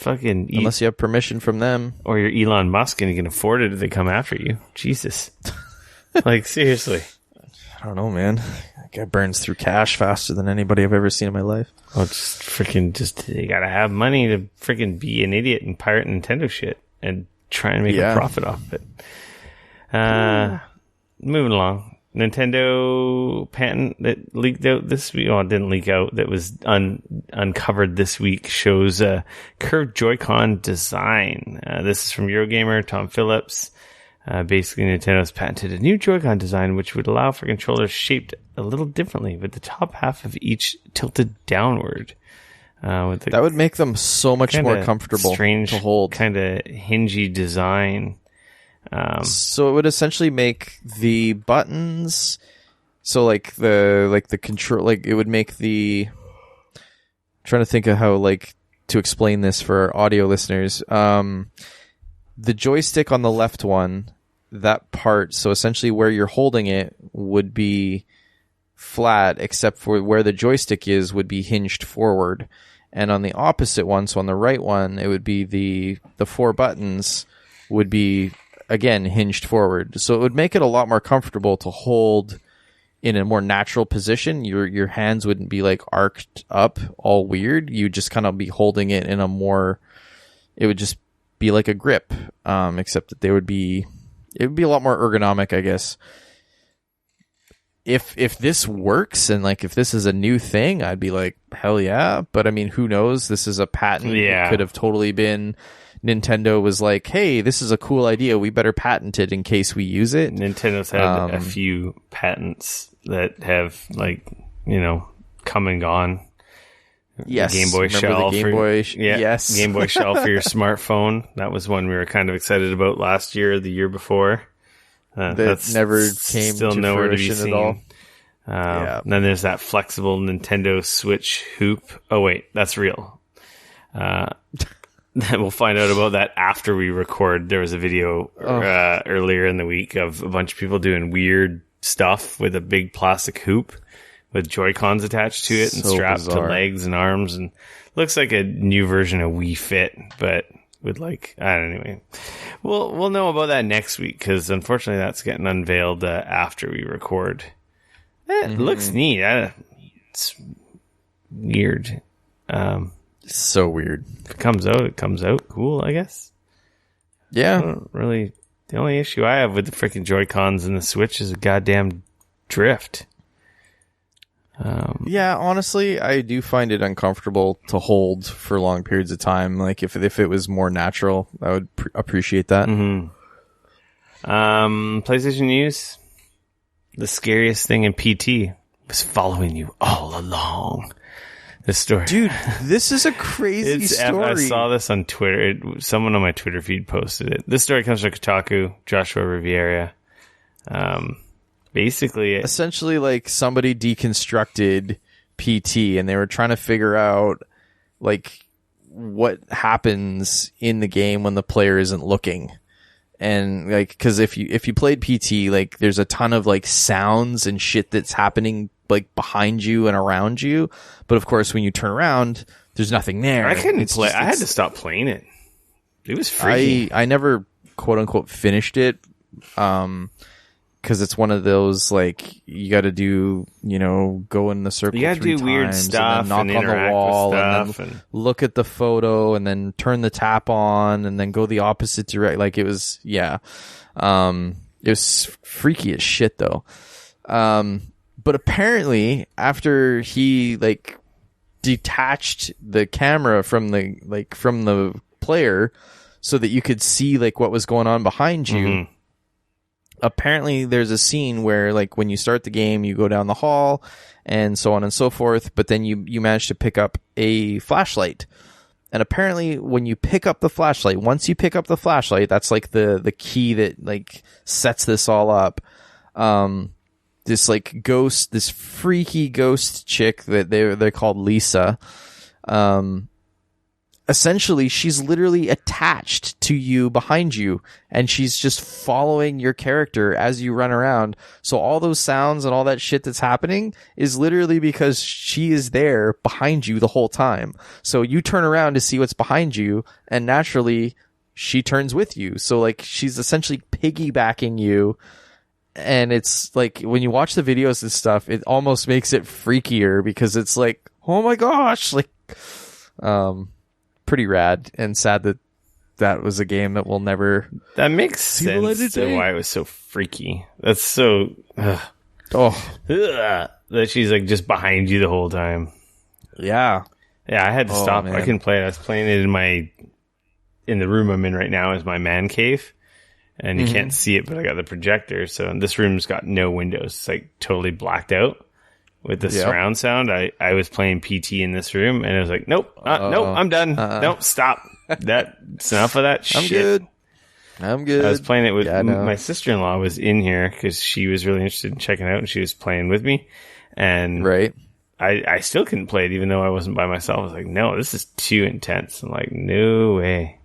unless you have permission from them, or you're Elon Musk and you can afford it if they come after you. Jesus. Seriously. I don't know, man. That guy burns through cash faster than anybody I've ever seen in my life. Well, you gotta have money to freaking be an idiot and pirate Nintendo shit and try and make a profit off of it. Moving along. Nintendo patent that leaked out this week. Well, it didn't leak out. That was uncovered this week. Shows curved Joy-Con design. This is from Eurogamer, Tom Phillips. Basically, Nintendo's patented a new Joy-Con design which would allow for controllers shaped a little differently, with the top half of each tilted downward. That would make them so much more comfortable strange, to hold. Kind of hingy design. So it would essentially make the buttons, so like the control, like it would make the. I'm trying to think of how to explain this for our audio listeners. The joystick on the left one, that part, so essentially where you're holding it would be flat, except for where the joystick is would be hinged forward. And on the opposite one, so on the right one, it would be the 4 buttons would be, again, hinged forward. So it would make it a lot more comfortable to hold in a more natural position. Your hands wouldn't be arched up all weird. You'd just kind of be holding it in a more, it would just be like a grip, except that it would be a lot more ergonomic, I guess. If this works and if this is a new thing, I'd be like, hell yeah. But I mean, who knows? This is a patent. Yeah. It could have totally been Nintendo was like, hey, this is a cool idea. We better patent it in case we use it. Nintendo's had a few patents that have come and gone. Yes. Game Boy shell. Yes. Game Boy shell for your smartphone. That was one we were kind of excited about last year or the year before. That never came still to nowhere to be fruition seen. at all. And then there's that flexible Nintendo Switch hoop. Oh wait, that's real. We'll find out about that after we record. There was a video earlier in the week of a bunch of people doing weird stuff with a big plastic hoop with Joy-Cons attached to it and strapped to legs and arms, and looks like a new version of Wii Fit, but with I don't know. Anyway, we'll know about that next week, because unfortunately that's getting unveiled after we record. It looks neat. It's weird. So weird. If it comes out, it comes out. Cool, I guess. Yeah. I don't really. The only issue I have with the freaking Joy-Cons and the Switch is a goddamn drift. Yeah, honestly, I do find it uncomfortable to hold for long periods of time. If it was more natural, I would appreciate that. PlayStation news. The scariest thing in PT was following you all along. This story. Dude, this is a crazy story. I saw this on Twitter. Someone on my Twitter feed posted it. This story comes from Kotaku, Joshua Riviera. Basically, essentially, somebody deconstructed PT, and they were trying to figure out what happens in the game when the player isn't looking. And because if you played PT, there's a ton of sounds and shit that's happening behind you and around you, but of course when you turn around, there's nothing there. I couldn't play. I had to stop playing it. It was freaky. I never quote unquote finished it, because it's one of those you got to do, go in the circle. You got to do weird stuff, and then knock on the wall, and then look at the photo, and then turn the tap on, and then go the opposite direction. It was, yeah, it was freaky as shit though. But apparently, after he detached the camera from the player, so that you could see what was going on behind you. Apparently there's a scene where when you start the game, you go down the hall and so on and so forth, but then you manage to pick up a flashlight. And apparently when you pick up the flashlight, once you pick up the flashlight, that's the key that sets this all up. This ghost, this freaky ghost chick that they're called Lisa. Essentially, she's literally attached to you behind you, and she's just following your character as you run around. So all those sounds and all that shit that's happening is literally because she is there behind you the whole time. So you turn around to see what's behind you, and naturally, she turns with you. So she's essentially piggybacking you. And it's when you watch the videos and stuff, it almost makes it freakier, because it's oh my gosh, pretty rad, and sad that was a game that we'll never. That makes sense to why it was so freaky. That's so. That she's just behind you the whole time. Yeah. I had to stop. Man. I couldn't play it. I was playing it in the room I'm in right now is my man cave, and you can't see it, but I got the projector. So this room's got no windows. It's like totally blacked out with the surround sound. I was playing PT in this room, and I was like, nope, I'm done. Nope, stop. That's enough of that shit. I'm good. I was playing it with my sister-in-law was in here because she was really interested in checking it out, and she was playing with me. And I still couldn't play it even though I wasn't by myself. I was like, no, this is too intense. I'm like, no way.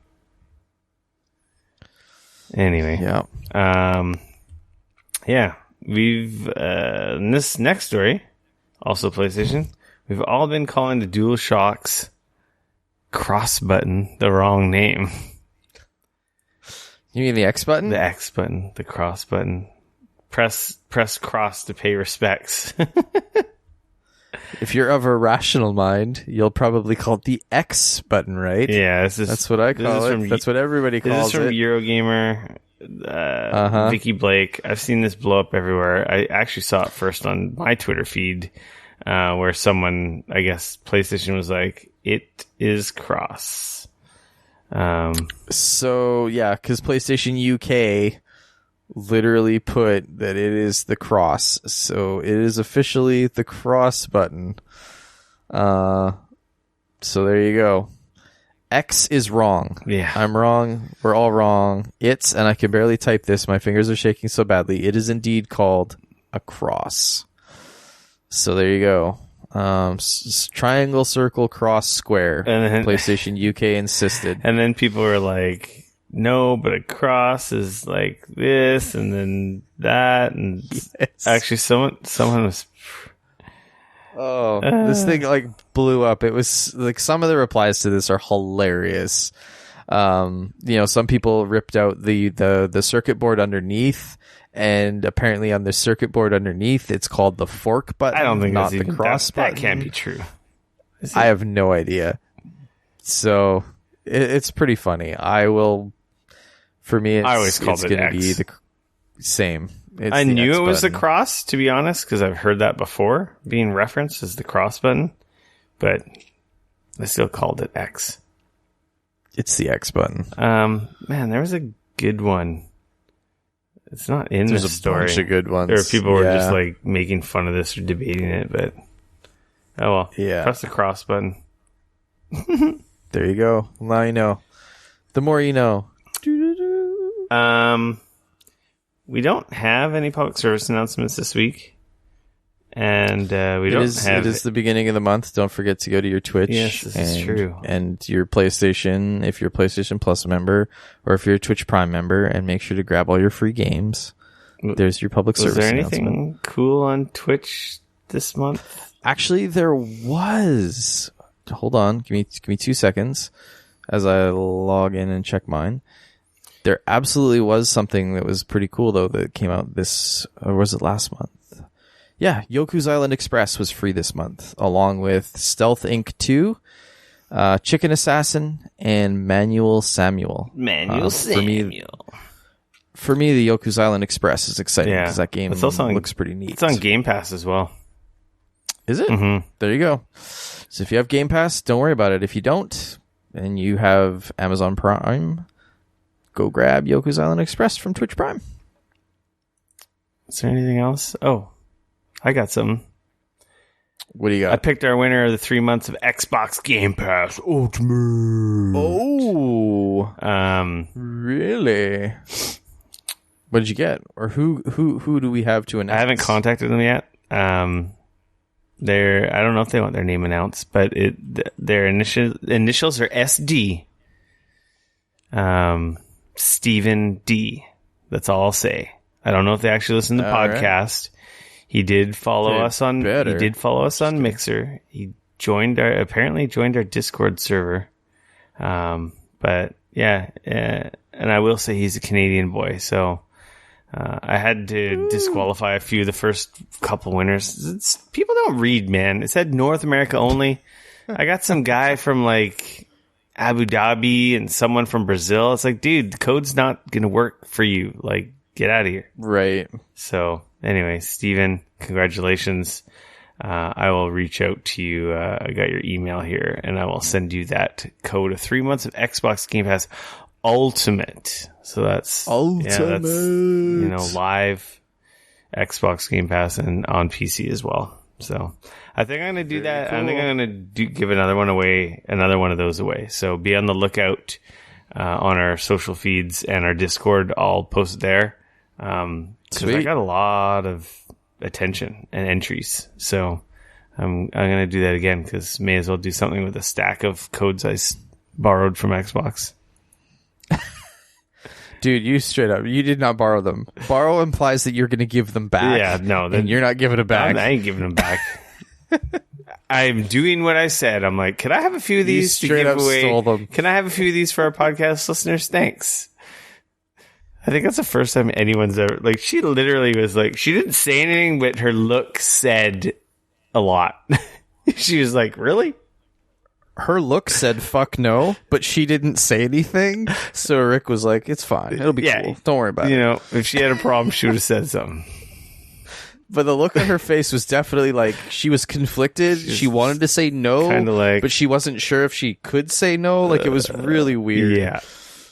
Anyway. We've in this next story, also PlayStation, we've all been calling the DualShock's cross button the wrong name. You mean the X button? The X button, the cross button. Press cross to pay respects. If you're of a rational mind, you'll probably call it the X button, right? Yeah, that's what I call it. That's what everybody calls it. This is from Eurogamer, Vicky Blake. I've seen this blow up everywhere. I actually saw it first on my Twitter feed, where someone, I guess PlayStation was like, it is cross. So yeah, because PlayStation UK literally put that it is the cross, so it is officially the cross button. So there you go. X is wrong. Yeah, I'm wrong. We're all wrong. It's, and I can barely type this. My fingers are shaking so badly. It is indeed called a cross. So there you go. Triangle, circle, cross, square. And then, PlayStation UK insisted. And then people were like, no, but a cross is like this, and then that, and actually someone was. This thing like blew up. It was like some of the replies to this are hilarious. Some people ripped out the circuit board underneath, and apparently on the circuit board underneath, it's called the fork button. I don't think not the cross button. That can't be true. I have no idea. So it's pretty funny. For me, I always called it X. Be the same. I knew it was the cross, to be honest, because I've heard that before being referenced as the cross button, but I still called it X. It's the X button. Man, there was a good one. It's not in the story. There's a bunch of good ones. There were people who were just like making fun of this or debating it, but oh well. Yeah. Press the cross button. There you go. Now you know. The more you know. We don't have any public service announcements this week, and It is the beginning of the month. Don't forget to go to your Twitch. Yes, this is true. And your PlayStation, if you're a PlayStation Plus member, or if you're a Twitch Prime member, and make sure to grab all your free games. There's your public service announcement. Was there anything cool on Twitch this month? Actually, there was. Hold on, give me 2 seconds as I log in and check mine. There absolutely was something that was pretty cool, though, that came out or was it last month? Yeah, Yoku's Island Express was free this month, along with Stealth Inc. 2, Chicken Assassin, and Manual Samuel. For me, the Yoku's Island Express is exciting because that game looks pretty neat. It's on Game Pass as well. Is it? Mm-hmm. There you go. So if you have Game Pass, don't worry about it. If you don't, and you have Amazon Prime, go grab Yoku's Island Express from Twitch Prime. Is there anything else? Oh, I got something. What do you got? I picked our winner of the 3 months of Xbox Game Pass Ultimate. Oh, really? What did you get? Or who do we have to announce? I haven't contacted them yet. I don't know if they want their name announced, but their initials are SD. Stephen D. That's all I'll say. I don't know if they actually listen to the podcast. Right. He did follow us on. He did follow us on Mixer. He apparently joined our Discord server. But yeah, and I will say he's a Canadian boy, so I had to disqualify a few of the first couple winners. People don't read, man. It said North America only. I got some guy from like Abu Dhabi and someone from Brazil. It's like, dude, the code's not going to work for you. Like, get out of here. Right. So anyway, Steven, congratulations. I will reach out to you. I got your email here, and I will send you that code of 3 months of Xbox Game Pass Ultimate. So that's live Xbox Game Pass and on PC as well. So I think I'm going to do that. Cool. I think I'm going to give another one of those away. So be on the lookout on our social feeds and our Discord. I'll post it there. Because I got a lot of attention and entries. So I'm going to do that again because may as well do something with a stack of codes I borrowed from Xbox. Dude, you did not borrow them. Borrow implies that you're going to give them back. Yeah, no. And you're not giving them back. I ain't giving them back. I'm doing what I said. I'm like, can I have a few of these to give away? Stole them. Can I have a few of these for our podcast listeners? Thanks. I think that's the first time anyone's ever... Like, she literally was like... She didn't say anything, but her look said a lot. She was like, really? Her look said fuck no, but she didn't say anything. So Rick was like, it's fine. It'll be cool. Don't worry about it. You know, if she had a problem, she would have said something. But the look on her face was definitely like she was conflicted. She wanted to say no, but she wasn't sure if she could say no. Like it was really weird. Yeah.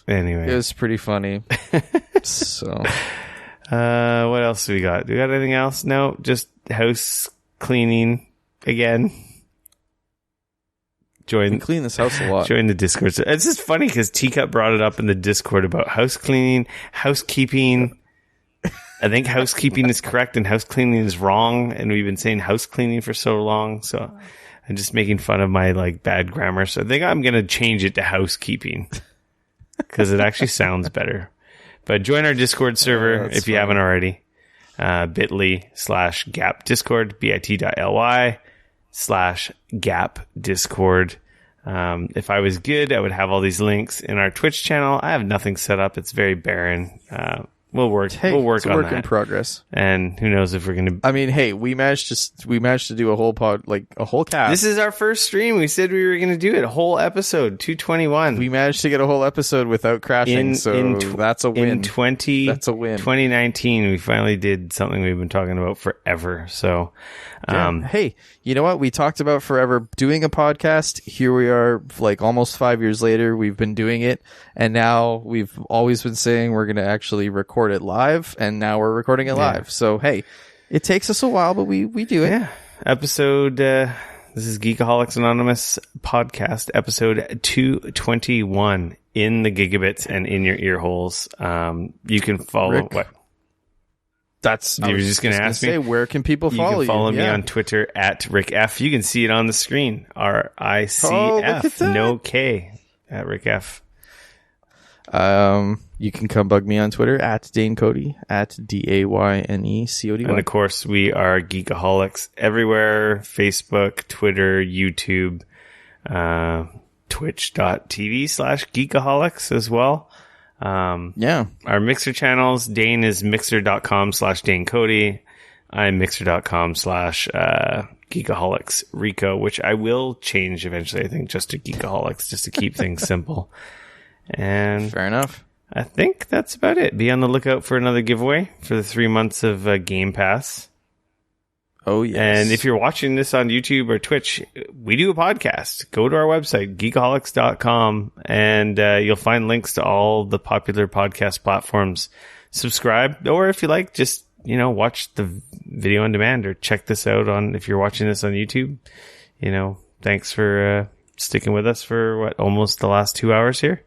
Anyway. It was pretty funny. So. What else do we got? Do we got anything else? No, just house cleaning again. We clean this house a lot. Join the Discord. It's just funny because Teacup brought it up in the Discord about house cleaning, housekeeping. I think housekeeping is correct and house cleaning is wrong. And we've been saying house cleaning for so long. So I'm just making fun of my bad grammar. So I think I'm going to change it to housekeeping because it actually sounds better. But join our Discord server if you haven't already. bit.ly/gap discord, bit.ly/gap discord. If I was good, I would have all these links in our Twitch channel. I have nothing set up. It's very barren. We'll work. We'll work on that. Work in progress. And who knows if we're gonna. I mean, hey, we managed to do a whole a whole cast. This is our first stream. We said we were gonna do it. A whole episode, 221. We managed to get a whole episode without crashing. That's a win. That's a win. 2019, we finally did something we've been talking about forever. So, hey, you know what? We talked about forever doing a podcast. Here we are, almost 5 years later. We've been doing it, and now we've always been saying we're gonna actually record it live, and now we're recording it live. So hey, it takes us a while, but we do it. Yeah. Episode this is Geekoholics Anonymous podcast, episode 221 in the gigabits and in your ear holes. You can follow Rick, what? You were just going to ask me where can people follow you? You can follow me on Twitter at Rick F. You can see it on the screen. RICF, no K, at Rick F. You can come bug me on Twitter at Dane Cody, at DAYNECODY. And of course, we are Geekoholics everywhere: Facebook, Twitter, YouTube, twitch.tv/Geekoholics as well. Our Mixer channels, Dane is mixer.com/Dane Cody. I'm mixer.com/Geekoholics Rico, which I will change eventually, I think, just to Geekoholics, just to keep things simple. And fair enough. I think that's about it. Be on the lookout for another giveaway for the 3 months of Game Pass. Oh, yes. And if you're watching this on YouTube or Twitch, we do a podcast. Go to our website, Geekoholics.com, and you'll find links to all the popular podcast platforms. Subscribe, or if you like, just, watch the video on demand or check this out if you're watching this on YouTube. Thanks for sticking with us for almost the last 2 hours here.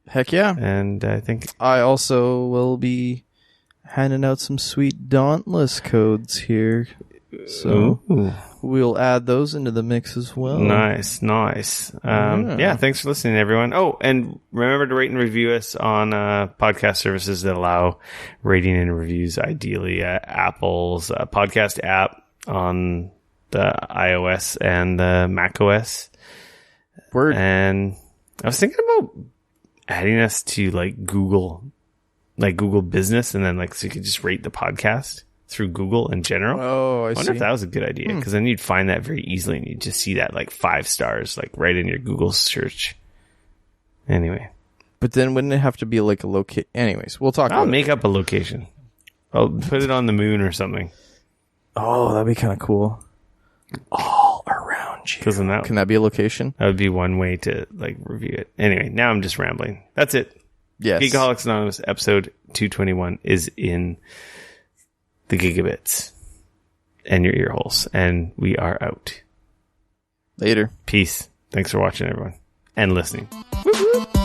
Heck yeah. And I think I also will be handing out some sweet Dauntless codes here. So we'll add those into the mix as well. Nice. Thanks for listening, everyone. Oh, and remember to rate and review us on podcast services that allow rating and reviews, ideally Apple's podcast app on the iOS and the Mac OS. Word. And I was thinking about adding us to Google Business, and then so you could just rate the podcast through Google in general. Oh, I wonder if that was a good idea, because then you'd find that very easily, and you'd just see that 5 stars right in your Google search. Anyway, but then wouldn't it have to be a location? Anyways, we'll talk. I'll make up a location. I'll put it on the moon or something. Oh, that'd be kind of cool. All around Doesn't that Can that be a location? That would be one way to like review it. Anyway, now I'm just rambling. That's it. Yes. Geekoholics Anonymous episode 221 is in the gigabits and your ear holes, and we are out. Later. Peace. Thanks for watching, everyone, and listening. Whoop, whoop.